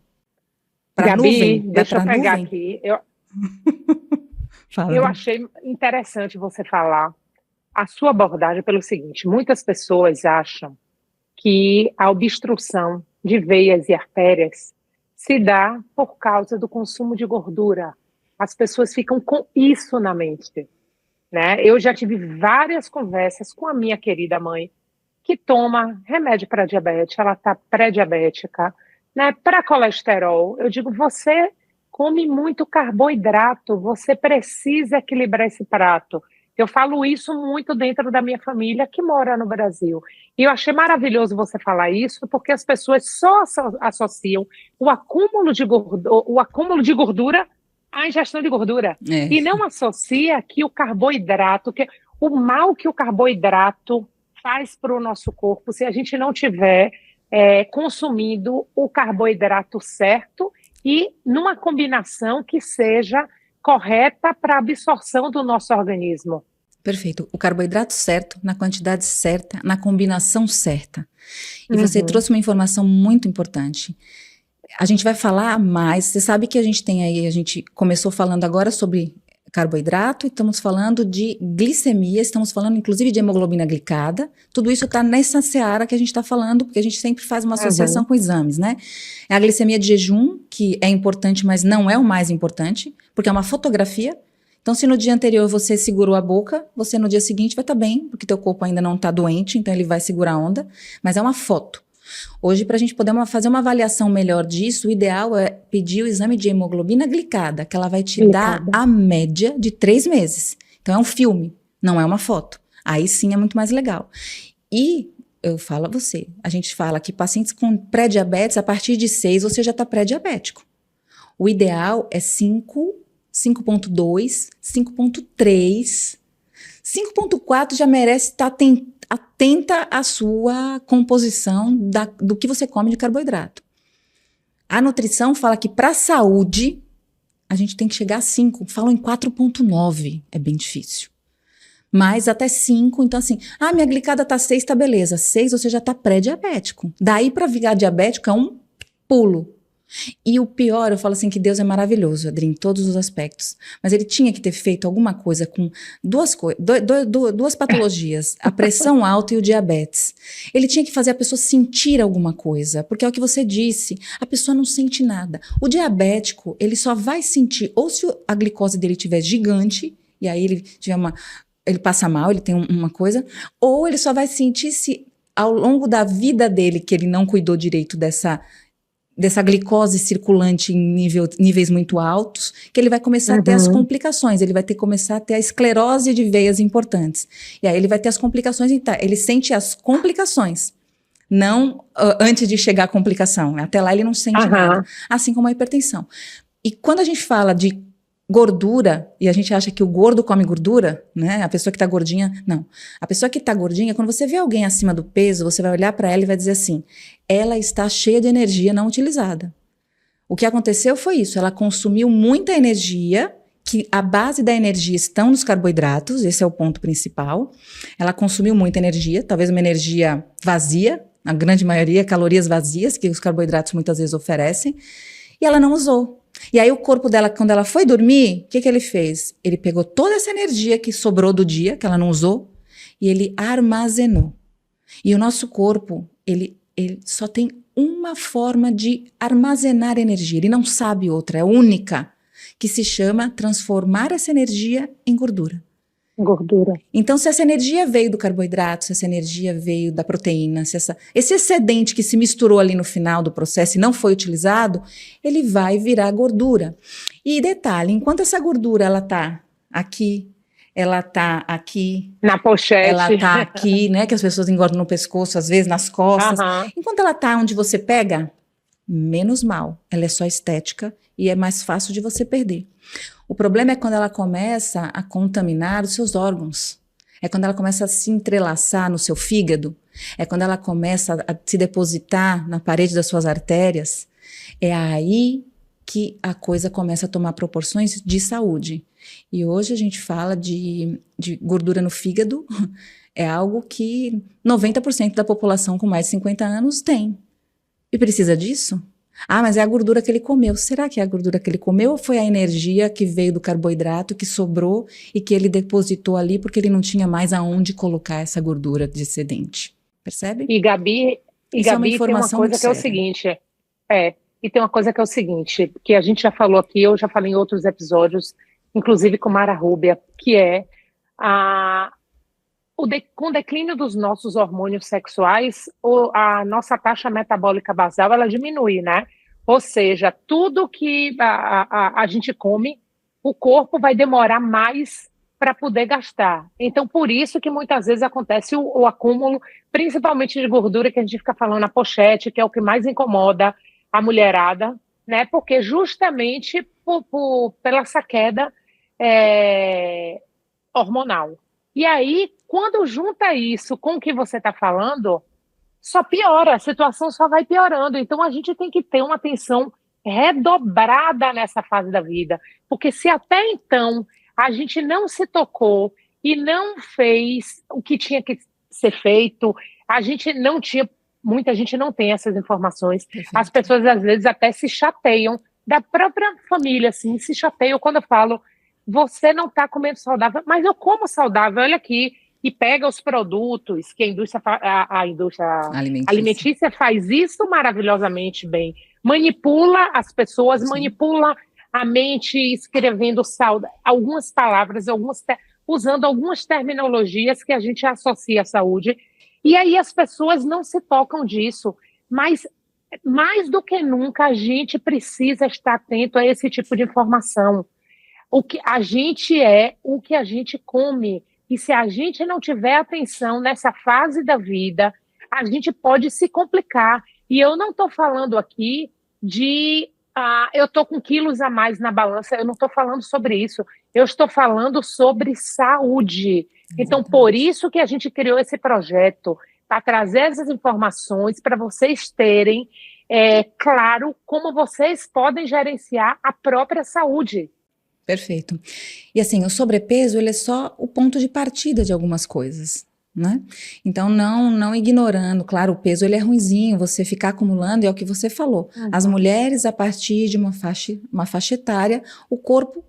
Para a nuvem? Deixa eu pegar aqui. Eu achei interessante você falar a sua abordagem pelo seguinte: muitas pessoas acham que a obstrução de veias e artérias se dá por causa do consumo de gordura. As pessoas ficam com isso na mente, né? Eu já tive várias conversas com a minha querida mãe, que toma remédio para diabetes, ela está pré-diabética, né, para colesterol. Eu digo, você come muito carboidrato, você precisa equilibrar esse prato. Eu falo isso muito dentro da minha família que mora no Brasil. E eu achei maravilhoso você falar isso, porque as pessoas só associam o acúmulo de gordura à ingestão de gordura. É, E não associa que o carboidrato, que o mal que o carboidrato faz para o nosso corpo, se a gente não tiver consumindo o carboidrato certo e numa combinação que seja correta para a absorção do nosso organismo. perfeito. O carboidrato certo, na quantidade certa, na combinação certa. E você trouxe uma informação muito importante. A gente vai falar mais, você sabe que a gente começou falando agora sobre carboidrato, e estamos falando de glicemia, estamos falando inclusive de hemoglobina glicada, tudo isso está nessa seara que a gente está falando, porque a gente sempre faz uma associação com exames, né? É a glicemia de jejum, que é importante, mas não é o mais importante, porque é uma fotografia. Então, se no dia anterior você segurou a boca, você no dia seguinte vai estar bem, porque teu corpo ainda não está doente, então ele vai segurar a onda, mas é uma foto. Hoje, para a gente poder fazer uma avaliação melhor disso, o ideal é pedir o exame de hemoglobina glicada, que ela vai te dar a média de 3 meses. Então, é um filme, não é uma foto. Aí sim é muito mais legal. E eu falo a você, a gente fala que pacientes com pré-diabetes, a partir de 6, você já está pré-diabético. O ideal é 5, 5.2, 5.3, 5.4 já merece estar atenta à sua composição do que você come de carboidrato. A nutrição fala que para a saúde, a gente tem que chegar a 5. Falam em 4.9, é bem difícil. Mas até 5, então assim, minha glicada tá 6, tá beleza. 6 você já tá pré-diabético. Daí para virar diabético é um pulo. E o pior, eu falo assim que Deus é maravilhoso, Adri, em todos os aspectos. Mas ele tinha que ter feito alguma coisa com duas patologias, a pressão alta e o diabetes. Ele tinha que fazer a pessoa sentir alguma coisa, porque é o que você disse, a pessoa não sente nada. O diabético, ele só vai sentir, ou se a glicose dele estiver gigante, e aí ele passa mal, ele tem uma coisa, ou ele só vai sentir se ao longo da vida dele, que ele não cuidou direito dessa glicose circulante em níveis muito altos, que ele vai começar a ter as complicações, ele vai começar a ter a esclerose de veias importantes. E aí ele vai ter as complicações, então, ele sente as complicações, não antes de chegar à complicação. Até lá ele não sente nada, assim como a hipertensão. E quando a gente fala de gordura, e a gente acha que o gordo come gordura, né? A pessoa que tá gordinha, não. A pessoa que tá gordinha, quando você vê alguém acima do peso, você vai olhar para ela e vai dizer assim, ela está cheia de energia não utilizada. O que aconteceu foi isso, ela consumiu muita energia, que a base da energia estão nos carboidratos, esse é o ponto principal. Ela consumiu muita energia, talvez uma energia vazia, na grande maioria, calorias vazias, que os carboidratos muitas vezes oferecem, e ela não usou. E aí o corpo dela, quando ela foi dormir, o que ele fez? Ele pegou toda essa energia que sobrou do dia, que ela não usou, e ele armazenou. E o nosso corpo, ele só tem uma forma de armazenar energia, ele não sabe outra, é única, que se chama transformar essa energia em gordura. Gordura. Então, se essa energia veio do carboidrato, se essa energia veio da proteína, se esse excedente que se misturou ali no final do processo e não foi utilizado, ele vai virar gordura. E detalhe, enquanto essa gordura ela tá aqui, ela tá aqui, na pochete, ela tá aqui, né, que as pessoas engordam no pescoço, às vezes nas costas. Enquanto ela tá onde você pega, menos mal, ela é só estética e é mais fácil de você perder. O problema é quando ela começa a contaminar os seus órgãos. É quando ela começa a se entrelaçar no seu fígado. É quando ela começa a se depositar na parede das suas artérias. É aí que a coisa começa a tomar proporções de saúde. E hoje a gente fala de gordura no fígado. É algo que 90% da população com mais de 50 anos tem. E precisa disso? Mas é a gordura que ele comeu. Será que é a gordura que ele comeu ou foi a energia que veio do carboidrato, que sobrou e que ele depositou ali porque ele não tinha mais aonde colocar essa gordura de excedente? Percebe? E Gabi, tem uma coisa que é o seguinte, e tem uma coisa que é o seguinte, que a gente já falou aqui, eu já falei em outros episódios, inclusive com Mara Rúbia, que é com o declínio dos nossos hormônios sexuais, a nossa taxa metabólica basal, ela diminui, né? Ou seja, tudo que a gente come, o corpo vai demorar mais para poder gastar. Então, por isso que muitas vezes acontece o acúmulo, principalmente de gordura, que a gente fica falando na pochete, que é o que mais incomoda a mulherada, né? Porque justamente pela essa queda hormonal. E aí, quando junta isso com o que você está falando, só piora, a situação só vai piorando. Então, a gente tem que ter uma atenção redobrada nessa fase da vida. Porque se até então a gente não se tocou e não fez o que tinha que ser feito, a gente não tinha, muita gente não tem essas informações. Perfeito. As pessoas, às vezes, até se chateiam da própria família, assim, se chateiam quando eu falo, você não está comendo saudável, mas eu como saudável, olha aqui, e pega os produtos que a indústria alimentícia faz isso maravilhosamente bem. Manipula as pessoas, manipula a mente escrevendo algumas palavras, usando algumas terminologias que a gente associa à saúde. E aí as pessoas não se tocam disso. Mas, mais do que nunca, a gente precisa estar atento a esse tipo de informação. O que a gente o que a gente come. E se a gente não tiver atenção nessa fase da vida, a gente pode se complicar. E eu não estou falando aqui de eu estou com quilos a mais na balança, eu não estou falando sobre isso. Eu estou falando sobre saúde. Então, por isso que a gente criou esse projeto, para trazer essas informações, para vocês terem, claro, como vocês podem gerenciar a própria saúde. Perfeito. E assim, o sobrepeso, ele é só o ponto de partida de algumas coisas, né? Então, não ignorando, claro, o peso ele é ruinzinho, você ficar acumulando, é o que você falou. As mulheres, a partir de uma faixa etária, o corpo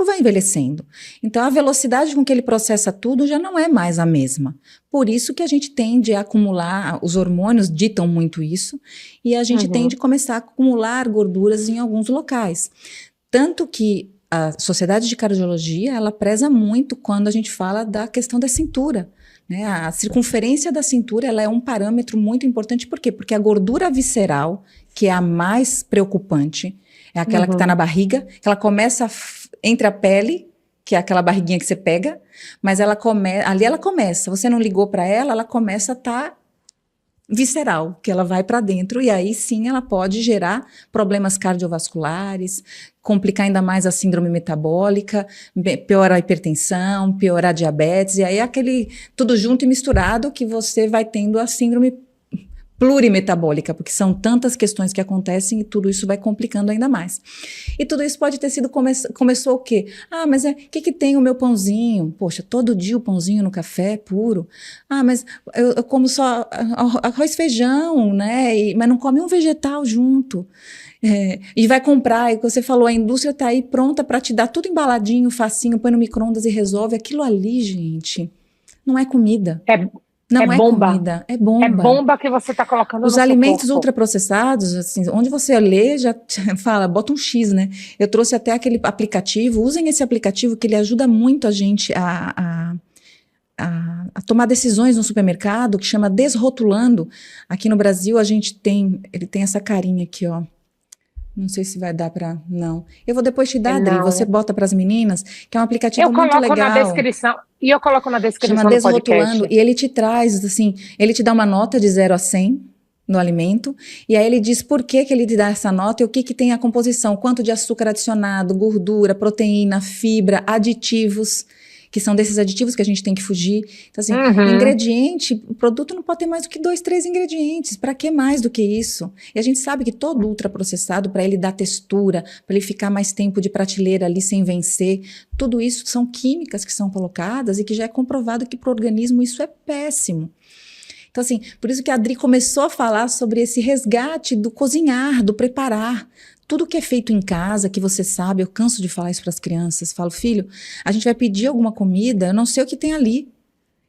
vai envelhecendo. Então, a velocidade com que ele processa tudo já não é mais a mesma. Por isso que a gente tende a acumular, os hormônios ditam muito isso, e a gente tende a começar a acumular gorduras em alguns locais. Tanto que a Sociedade de Cardiologia, ela preza muito quando a gente fala da questão da cintura, né? A circunferência da cintura, ela é um parâmetro muito importante. Por quê? Porque a gordura visceral, que é a mais preocupante, é aquela que está na barriga, que ela começa entre a pele, que é aquela barriguinha que você pega, mas ali ela começa, você não ligou para ela começa a estar visceral, que ela vai para dentro, e aí sim ela pode gerar problemas cardiovasculares, complicar ainda mais a síndrome metabólica, piorar a hipertensão, piorar a diabetes, e aí aquele tudo junto e misturado que você vai tendo a síndrome plurimetabólica, porque são tantas questões que acontecem e tudo isso vai complicando ainda mais. E tudo isso pode ter sido, começou o quê? Mas que tem o meu pãozinho? Poxa, todo dia o pãozinho no café puro. Mas eu como só arroz e feijão, né? Mas não come um vegetal junto. E vai comprar, e você falou, a indústria está aí pronta para te dar tudo embaladinho, facinho, põe no micro-ondas e resolve. Aquilo ali, gente, não é comida. Não é bomba. Comida, é bomba. É bomba que você está colocando Os alimentos ultraprocessados, assim, onde você lê, já fala, bota um X, né? Eu trouxe até aquele aplicativo, usem esse aplicativo que ele ajuda muito a gente a tomar decisões no supermercado, que chama Desrotulando. Aqui no Brasil ele tem essa carinha aqui, ó. Não sei se vai dar para... Não. Eu vou depois te dar, Adri. Você bota para as meninas, que é um aplicativo muito legal. Eu coloco na descrição. E eu coloco na descrição Chama do Desrotulando. podcast. E ele te traz, assim, ele te dá uma nota de 0 a 100 no alimento. E aí ele diz por que ele te dá essa nota e o que tem a composição. Quanto de açúcar adicionado, gordura, proteína, fibra, aditivos, que são desses aditivos que a gente tem que fugir. Então, assim, ingrediente, o produto não pode ter mais do que 2, 3 ingredientes. Para que mais do que isso? E a gente sabe que todo ultraprocessado, para ele dar textura, para ele ficar mais tempo de prateleira ali sem vencer, tudo isso são químicas que são colocadas e que já é comprovado que para o organismo isso é péssimo. Então, assim, por isso que a Adri começou a falar sobre esse resgate do cozinhar, do preparar. Tudo que é feito em casa, que você sabe, eu canso de falar isso para as crianças, falo, filho, a gente vai pedir alguma comida, eu não sei o que tem ali,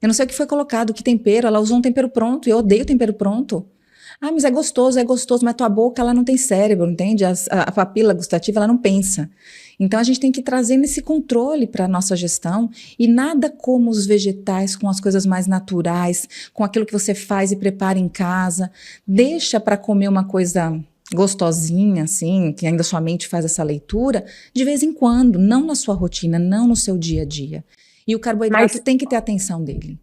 eu não sei o que foi colocado, que tempero, ela usou um tempero pronto, eu odeio tempero pronto. Mas é gostoso, mas tua boca, ela não tem cérebro, entende? A papila gustativa, ela não pensa. Então, a gente tem que trazer esse controle para a nossa gestão, e nada como os vegetais, com as coisas mais naturais, com aquilo que você faz e prepara em casa, deixa para comer uma coisa gostosinha, assim, que ainda sua mente faz essa leitura, de vez em quando, não na sua rotina, não no seu dia a dia. E o carboidrato Mas, tem que ter atenção dele.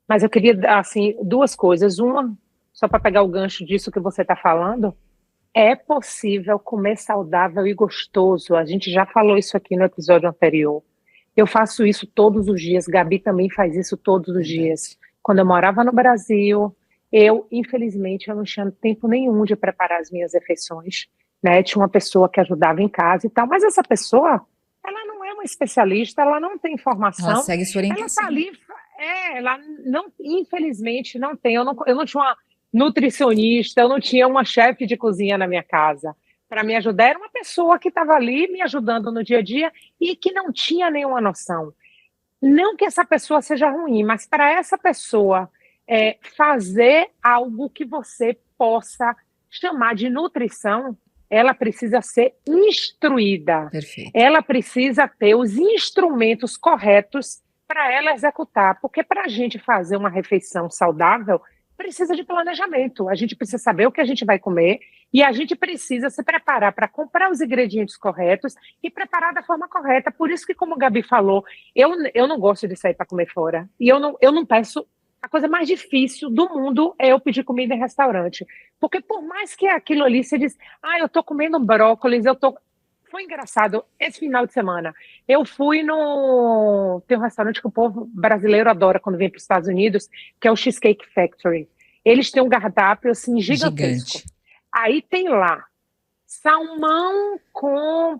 mas eu queria, assim, duas coisas. Uma, só para pegar o gancho disso que você está falando, é possível comer saudável e gostoso. A gente já falou isso aqui no episódio anterior. Eu faço isso todos os dias, Gabi também faz isso todos os dias. Verdade. Quando eu morava no Brasil, infelizmente, eu não tinha tempo nenhum de preparar as minhas refeições, né? Tinha uma pessoa que ajudava em casa e tal, mas essa pessoa, ela não é uma especialista, ela não tem Ela informação, segue sua ela tá orientação. ali, ela não, infelizmente, não tem. Eu não tinha uma nutricionista, eu não tinha uma chefe de cozinha na minha casa. Para me ajudar, era uma pessoa que estava ali me ajudando no dia a dia e que não tinha nenhuma noção. Não que essa pessoa seja ruim, mas para essa pessoa fazer algo que você possa chamar de nutrição, ela precisa ser instruída. Perfeito. Ela precisa ter os instrumentos corretos para ela executar. Porque para a gente fazer uma refeição saudável, precisa de planejamento. A gente precisa saber o que a gente vai comer e a gente precisa se preparar para comprar os ingredientes corretos e preparar da forma correta. Por isso que, como a Gabi falou, eu não gosto de sair para comer fora. E eu não peço. A coisa mais difícil do mundo é eu pedir comida em restaurante. Porque por mais que aquilo ali você diz, eu tô comendo brócolis, eu tô. Foi engraçado, esse final de semana, eu fui no. Tem um restaurante que o povo brasileiro adora quando vem para os Estados Unidos, que é o Cheesecake Factory. Eles têm um cardápio assim gigantesco. Gigante. Aí tem lá salmão com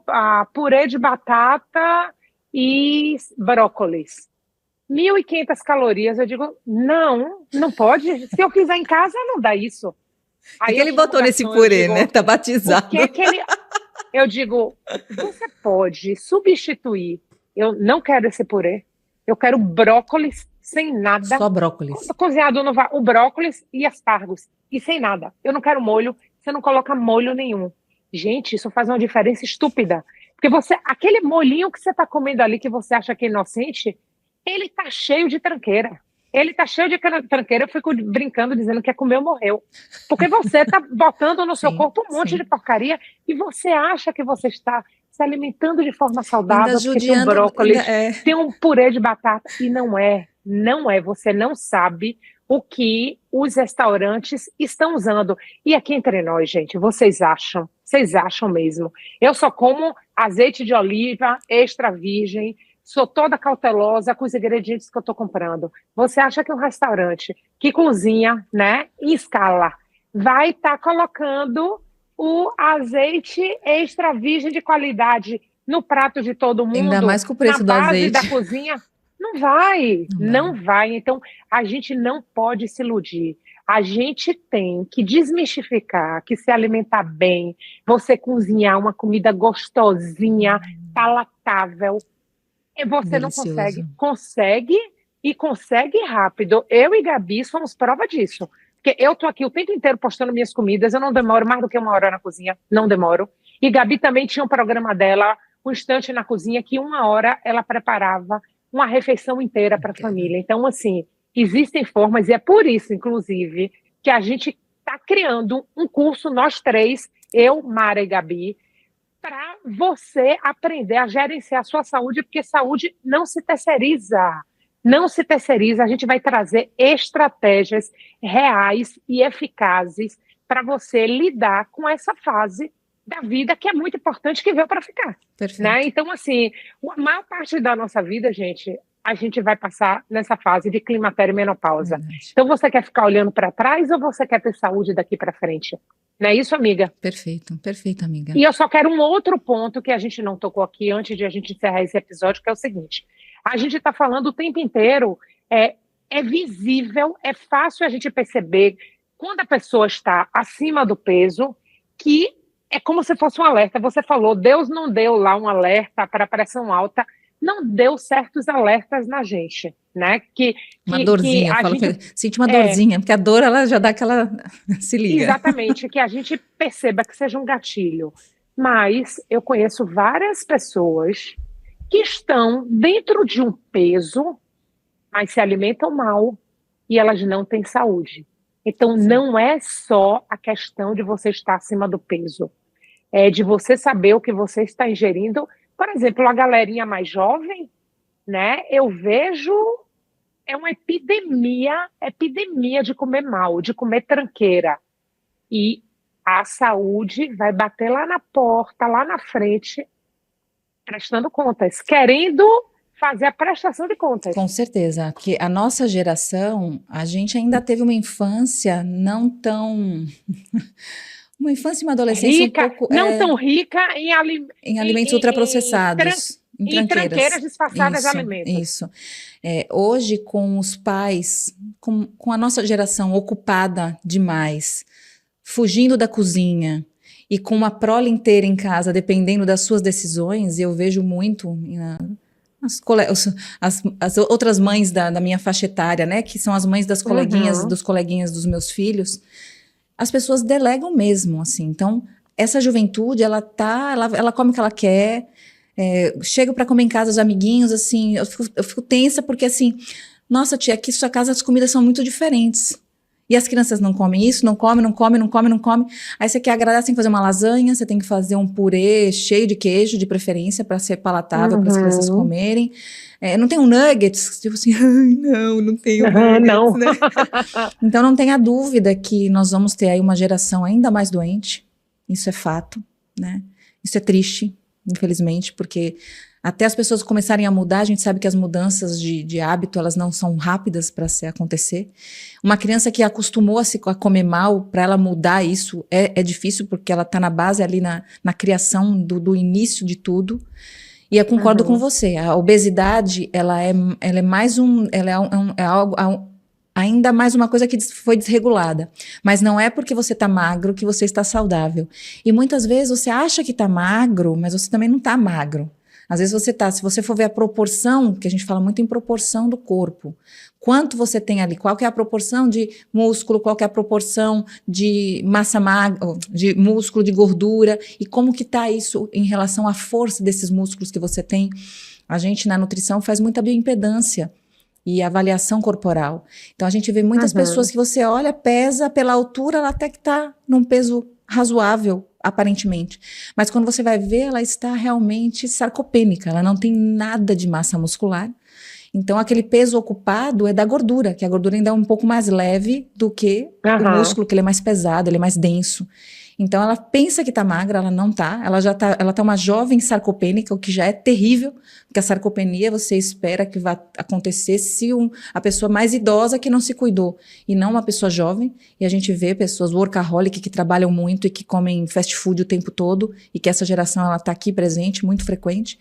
purê de batata e brócolis. 1.500 calorias. Eu digo, não, não pode. Se eu fizer em casa, não dá isso. O Aí que eu ele chamo o botou nesse garçom, eu purê, né? digo, Tá o batizado. que que ele. Eu digo, você pode substituir. Eu não quero esse purê. Eu quero brócolis sem nada. Só brócolis. Cozinhado no o brócolis e aspargos. E sem nada. Eu não quero molho. Você não coloca molho nenhum. Gente, isso faz uma diferença estúpida. Porque aquele molhinho que você está comendo ali, que você acha que é inocente, ele tá cheio de tranqueira. Ele tá cheio de tranqueira. Eu fico brincando, dizendo que é comer ou morreu. Porque você tá botando no seu Sim, corpo um monte de sim. porcaria e você acha que você está se alimentando de forma Ainda saudável, porque tem um judiando, ainda brócolis, é. tem um purê de batata. E não é. Não é. Você não sabe o que os restaurantes estão usando. E aqui entre nós, gente, vocês acham? Vocês acham mesmo? Eu só como azeite de oliva extra virgem, sou toda cautelosa com os ingredientes que eu estou comprando. Você acha que um restaurante que cozinha, né, em escala, vai estar colocando o azeite extra virgem de qualidade no prato de todo Ainda mundo, mais com o na preço do base da azeite. cozinha? Não vai, Não não vai. vai. Então, a gente não pode se iludir. A gente tem que desmistificar que se alimentar bem, você cozinhar uma comida gostosinha, palatável, e você não consegue. Delicioso. Consegue e consegue rápido. Eu e Gabi somos prova disso. Porque eu tô aqui o tempo inteiro postando minhas comidas, eu não demoro mais do que 1 hora na cozinha, não demoro. E Gabi também tinha um programa dela, um instante na cozinha, que 1 hora ela preparava uma refeição inteira para a família. Então, assim, existem formas, e é por isso, inclusive, que a gente está criando um curso, nós três, eu, Mara e Gabi, para você aprender a gerenciar a sua saúde, porque saúde não se terceiriza. Não se terceiriza, a gente vai trazer estratégias reais e eficazes para você lidar com essa fase da vida que é muito importante, que veio para ficar. Perfeito. Né? Então, assim, a maior parte da nossa vida, gente, a gente vai passar nessa fase de climatério e menopausa. Verdade. Então, você quer ficar olhando para trás ou você quer ter saúde daqui para frente? Não é isso, amiga? Perfeito, perfeito, amiga. E eu só quero um outro ponto que a gente não tocou aqui antes de a gente encerrar esse episódio, que é o seguinte: a gente está falando o tempo inteiro, é visível, é fácil a gente perceber quando a pessoa está acima do peso, que é como se fosse um alerta. Você falou, Deus não deu lá um alerta para pressão alta, não deu certos alertas na gente, né? Uma dorzinha, que eu falo gente, que sente uma dorzinha, porque a dor ela já dá aquela. Se liga. Exatamente, que a gente perceba que seja um gatilho. Mas eu conheço várias pessoas que estão dentro de um peso, mas se alimentam mal e elas não têm saúde. Então, não é só a questão de você estar acima do peso, é de você saber o que você está ingerindo. Por exemplo, a galerinha mais jovem, né? Eu vejo é uma epidemia de comer mal, de comer tranqueira. E a saúde vai bater lá na porta, lá na frente, prestando contas, querendo fazer a prestação de Com contas. certeza, porque a nossa geração, a gente ainda teve uma infância não tão. Uma infância e uma adolescência um Rica, pouco não tão rica em, em alimentos ultraprocessados, em em tranqueiras tranqueiras. disfarçadas de Isso, alimentos. isso. Hoje, com os pais, com a nossa geração ocupada demais, fugindo da cozinha e com uma prole inteira em casa, dependendo das suas decisões, eu vejo muito as outras mães da minha faixa etária, né, que são as mães das coleguinhas, Uhum, dos coleguinhas dos meus filhos, as pessoas delegam mesmo, assim. Então, essa juventude, ela come o que ela quer, chego para comer em casa os amiguinhos, assim, eu fico tensa porque, assim, nossa, tia, aqui em sua casa as comidas são muito diferentes. E as crianças não comem isso, não comem, não comem, não comem, não comem. Aí você quer agradar, você tem que fazer uma lasanha, você tem que fazer um purê cheio de queijo, de preferência, para ser palatável para as crianças uhum, comerem. Não tem um nuggets, tipo assim, ai, não tenho nuggets, não. né? Então não tenha dúvida que nós vamos ter aí uma geração ainda mais doente. Isso é fato, né? Isso é triste, infelizmente, porque até as pessoas começarem a mudar, a gente sabe que as mudanças de hábito, elas não são rápidas para se acontecer. Uma criança que acostumou a comer mal, para ela mudar isso, é difícil, porque ela está na base ali na criação do início de tudo. E eu concordo com Uhum, você. A obesidade, ela é mais ela é algo, ainda mais uma coisa que foi desregulada. Mas não é porque você está magro que você está saudável. E muitas vezes você acha que está magro, mas você também não está magro. Às vezes se você for ver a proporção, que a gente fala muito em proporção do corpo, quanto você tem ali, qual que é a proporção de músculo, qual que é a proporção de massa magra, de músculo, de gordura, e como que está isso em relação à força desses músculos que você tem. A gente na nutrição faz muita bioimpedância e avaliação corporal. Então a gente vê muitas pessoas uhum. que você olha, pesa pela altura, ela até que está num peso razoável, aparentemente. Mas quando você vai ver, ela está realmente sarcopênica, ela não tem nada de massa muscular. Então aquele peso ocupado é da gordura, que a gordura ainda é um pouco mais leve do que o Aham. músculo, que ele é mais pesado, ele é mais denso. Então ela pensa que tá magra, ela não tá, ela tá uma jovem sarcopênica, o que já é terrível, porque a sarcopenia você espera que vá acontecer se a pessoa mais idosa que não se cuidou, e não uma pessoa jovem, e a gente vê pessoas workaholic que trabalham muito e que comem fast food o tempo todo, e que essa geração ela tá aqui presente, muito frequente,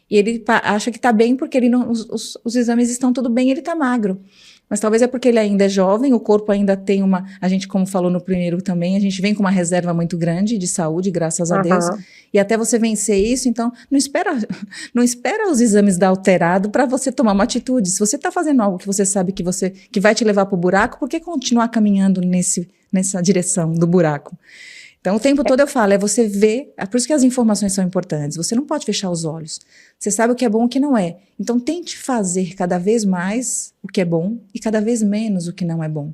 e ele acha que tá bem porque ele não, os exames estão tudo bem, ele tá magro. Mas talvez é porque ele ainda é jovem, o corpo ainda tem a gente, como falou no primeiro também, a gente vem com uma reserva muito grande de saúde, graças a Deus. Aham. E até você vencer isso, então não espera os exames dar alterado para você tomar uma atitude. Se você está fazendo algo que você sabe que vai te levar para o buraco, por que continuar caminhando nessa direção do buraco? Então, o tempo todo eu falo, é você ver, é por isso que as informações são importantes, você não pode fechar os olhos. Você sabe o que é bom e o que não é. Então, tente fazer cada vez mais o que é bom e cada vez menos o que não é bom,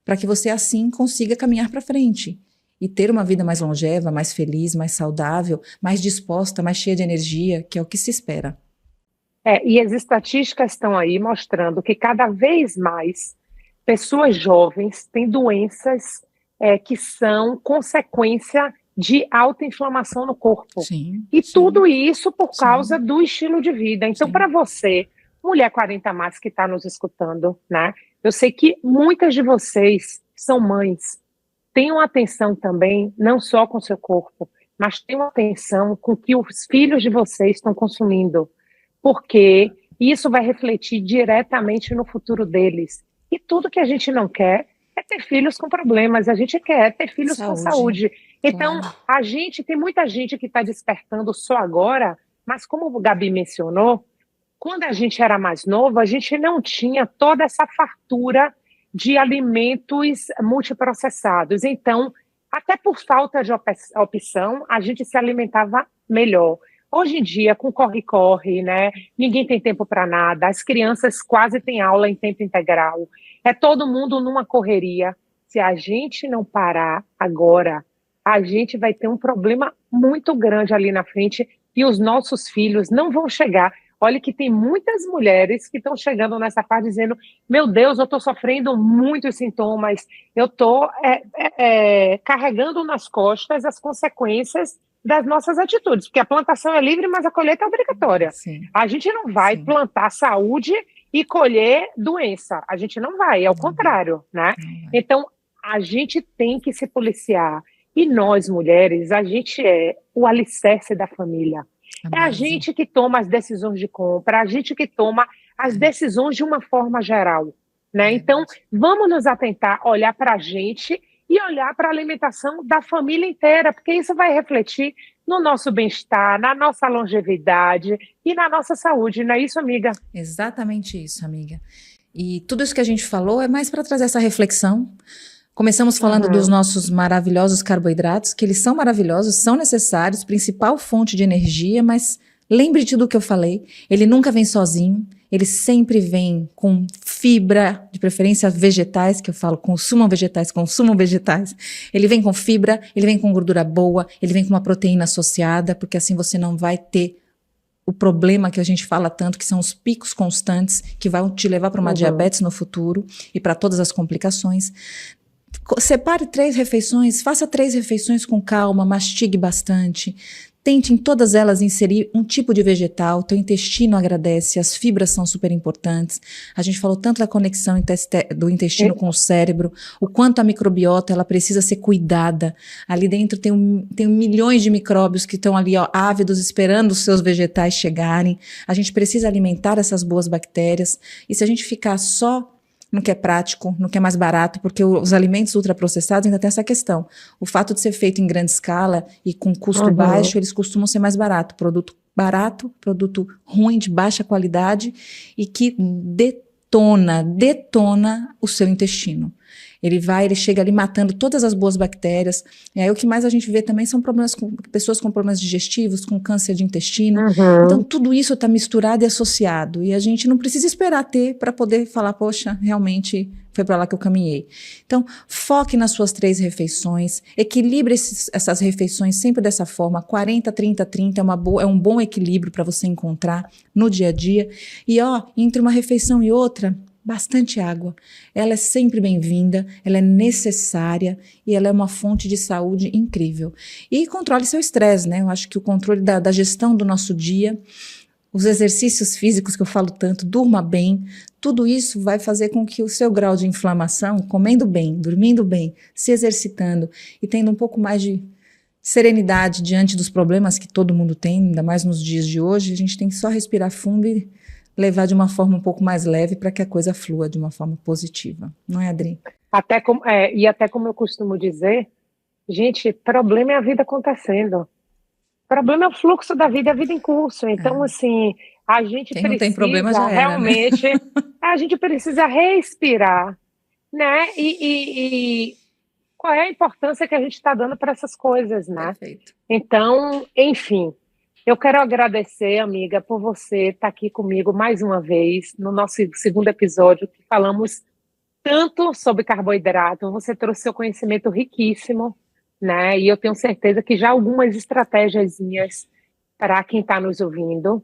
para que você assim consiga caminhar para frente e ter uma vida mais longeva, mais feliz, mais saudável, mais disposta, mais cheia de energia, que é o que se espera. E as estatísticas estão aí mostrando que cada vez mais pessoas jovens têm doenças que são consequência de alta inflamação no corpo. Sim, E sim, tudo isso por causa sim, do estilo de vida. Então, sim. para você, mulher 40 mais que está nos escutando, né? Eu sei que muitas de vocês são mães. Tenham atenção também, não só com seu corpo, mas tenham atenção com o que os filhos de vocês estão consumindo, porque isso vai refletir diretamente no futuro deles. E tudo que a gente não quer é ter filhos com problemas, a gente quer ter filhos com Saúde, saúde. Então, claro. tem muita gente que está despertando só agora, mas como o Gabi mencionou, quando a gente era mais novo, a gente não tinha toda essa fartura de alimentos multiprocessados. Então, até por falta de opção, a gente se alimentava melhor. Hoje em dia, com corre-corre, né? Ninguém tem tempo para nada, as crianças quase têm aula em tempo integral. É todo mundo numa correria. Se a gente não parar agora, a gente vai ter um problema muito grande ali na frente e os nossos filhos não vão chegar. Olha que tem muitas mulheres que estão chegando nessa parte dizendo, meu Deus, eu estou sofrendo muitos sintomas, eu estou carregando nas costas as consequências das nossas atitudes, porque a plantação é livre, mas a colheita é obrigatória. Sim, A gente não vai sim. plantar saúde e colher doença. A gente não vai, é o contrário, né? Então, a gente tem que se policiar. E nós, mulheres, a gente é o alicerce da família. É a gente que toma as decisões de compra, a gente que toma as decisões de uma forma geral, né? Então, vamos nos atentar, olhar para a gente e olhar para a alimentação da família inteira, porque isso vai refletir no nosso bem-estar, na nossa longevidade e na nossa saúde, não é isso, amiga? Exatamente isso, amiga. E tudo isso que a gente falou é mais para trazer essa reflexão. Começamos falando dos nossos maravilhosos carboidratos, que eles são maravilhosos, são necessários, principal fonte de energia, mas lembre-te do que eu falei, ele nunca vem sozinho, ele sempre vem com fibra, de preferência vegetais, que eu falo, consumam vegetais, ele vem com fibra, ele vem com gordura boa, ele vem com uma proteína associada, porque assim você não vai ter o problema que a gente fala tanto, que são os picos constantes, que vão te levar para uma diabetes no futuro e para todas as complicações. Separe 3 refeições, faça 3 refeições com calma, mastigue bastante. Tente em todas elas inserir um tipo de vegetal, teu intestino agradece, as fibras são super importantes. A gente falou tanto da conexão do intestino com o cérebro, o quanto a microbiota ela precisa ser cuidada. Ali dentro tem milhões de micróbios que estão ali ávidos esperando os seus vegetais chegarem. A gente precisa alimentar essas boas bactérias. E se a gente ficar só no que é prático, no que é mais barato, porque os alimentos ultraprocessados ainda tem essa questão. O fato de ser feito em grande escala e com custo baixo, eles costumam ser mais barato, produto ruim, de baixa qualidade e que detona o seu intestino. Ele chega ali matando todas as boas bactérias. E aí o que mais a gente vê também são pessoas com problemas digestivos, com câncer de intestino. Então tudo isso está misturado e associado. E a gente não precisa esperar ter para poder falar, poxa, realmente foi para lá que eu caminhei. Então foque nas suas 3 refeições, equilibre essas refeições sempre dessa forma, 40, 30, 30 é um bom equilíbrio para você encontrar no dia a dia. E entre uma refeição e outra, bastante água. Ela é sempre bem-vinda, ela é necessária e ela é uma fonte de saúde incrível. E controle seu estresse, né? Eu acho que o controle da gestão do nosso dia, os exercícios físicos que eu falo tanto, durma bem, tudo isso vai fazer com que o seu grau de inflamação, comendo bem, dormindo bem, se exercitando e tendo um pouco mais de serenidade diante dos problemas que todo mundo tem, ainda mais nos dias de hoje, a gente tem que só respirar fundo e levar de uma forma um pouco mais leve para que a coisa flua de uma forma positiva. Não é, Adri? Até como eu costumo dizer, gente, problema é a vida acontecendo. Problema é o fluxo da vida, é a vida em curso. Então, assim, a gente Quem não tem problema já era, realmente, né? a gente precisa respirar, né? E qual é a importância que a gente está dando para essas coisas, né? Perfeito. Então, enfim, eu quero agradecer, amiga, por você estar aqui comigo mais uma vez no nosso segundo episódio, que falamos tanto sobre carboidrato. Você trouxe seu conhecimento riquíssimo, né? E eu tenho certeza que já algumas estratégiazinhas para quem está nos ouvindo.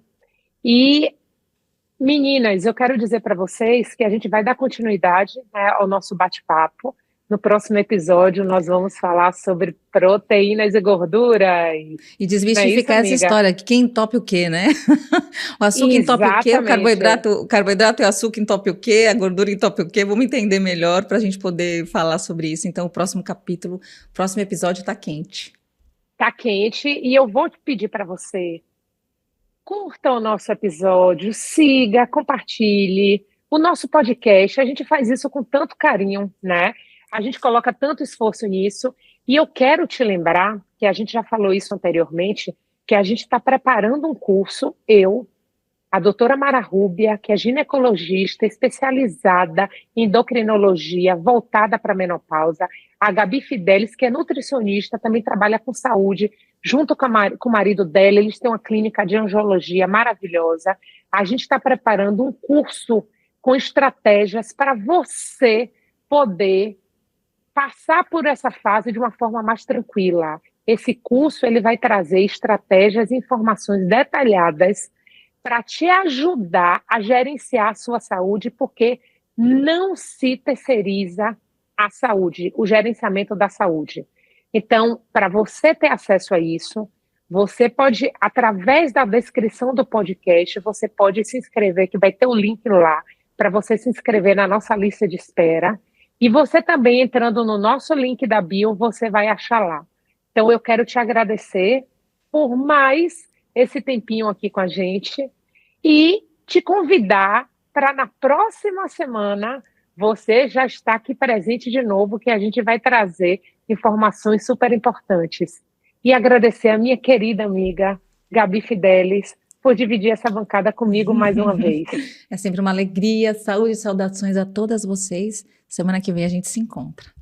E, meninas, eu quero dizer para vocês que a gente vai dar continuidade, né, ao nosso bate-papo. No próximo episódio, nós vamos falar sobre proteínas e gorduras. E desmistificar essa história, que quem entope o quê, né? O açúcar entope o quê? O carboidrato e o açúcar entope o quê? A gordura entope o quê? Vamos entender melhor para a gente poder falar sobre isso. Então, o próximo episódio está quente. Está quente e eu vou te pedir para você, curta o nosso episódio, siga, compartilhe o nosso podcast. A gente faz isso com tanto carinho, né? A gente coloca tanto esforço nisso. E eu quero te lembrar, que a gente já falou isso anteriormente, que a gente está preparando um curso, a doutora Mara Rúbia, que é ginecologista especializada em endocrinologia, voltada para a menopausa, a Gabi Fidelis, que é nutricionista, também trabalha com saúde, junto com o marido dela, eles têm uma clínica de angiologia maravilhosa. A gente está preparando um curso com estratégias para você poder passar por essa fase de uma forma mais tranquila. Esse curso ele vai trazer estratégias e informações detalhadas para te ajudar a gerenciar a sua saúde, porque não se terceiriza a saúde, o gerenciamento da saúde. Então, para você ter acesso a isso, você pode, através da descrição do podcast, você pode se inscrever, que vai ter o link lá, para você se inscrever na nossa lista de espera. E você também, entrando no nosso link da bio, você vai achar lá. Então, eu quero te agradecer por mais esse tempinho aqui com a gente e te convidar para na próxima semana você já estar aqui presente de novo, que a gente vai trazer informações super importantes. E agradecer a minha querida amiga Gabi Fidelis por dividir essa bancada comigo mais uma vez. É sempre uma alegria, saúde e saudações a todas vocês. Semana que vem a gente se encontra.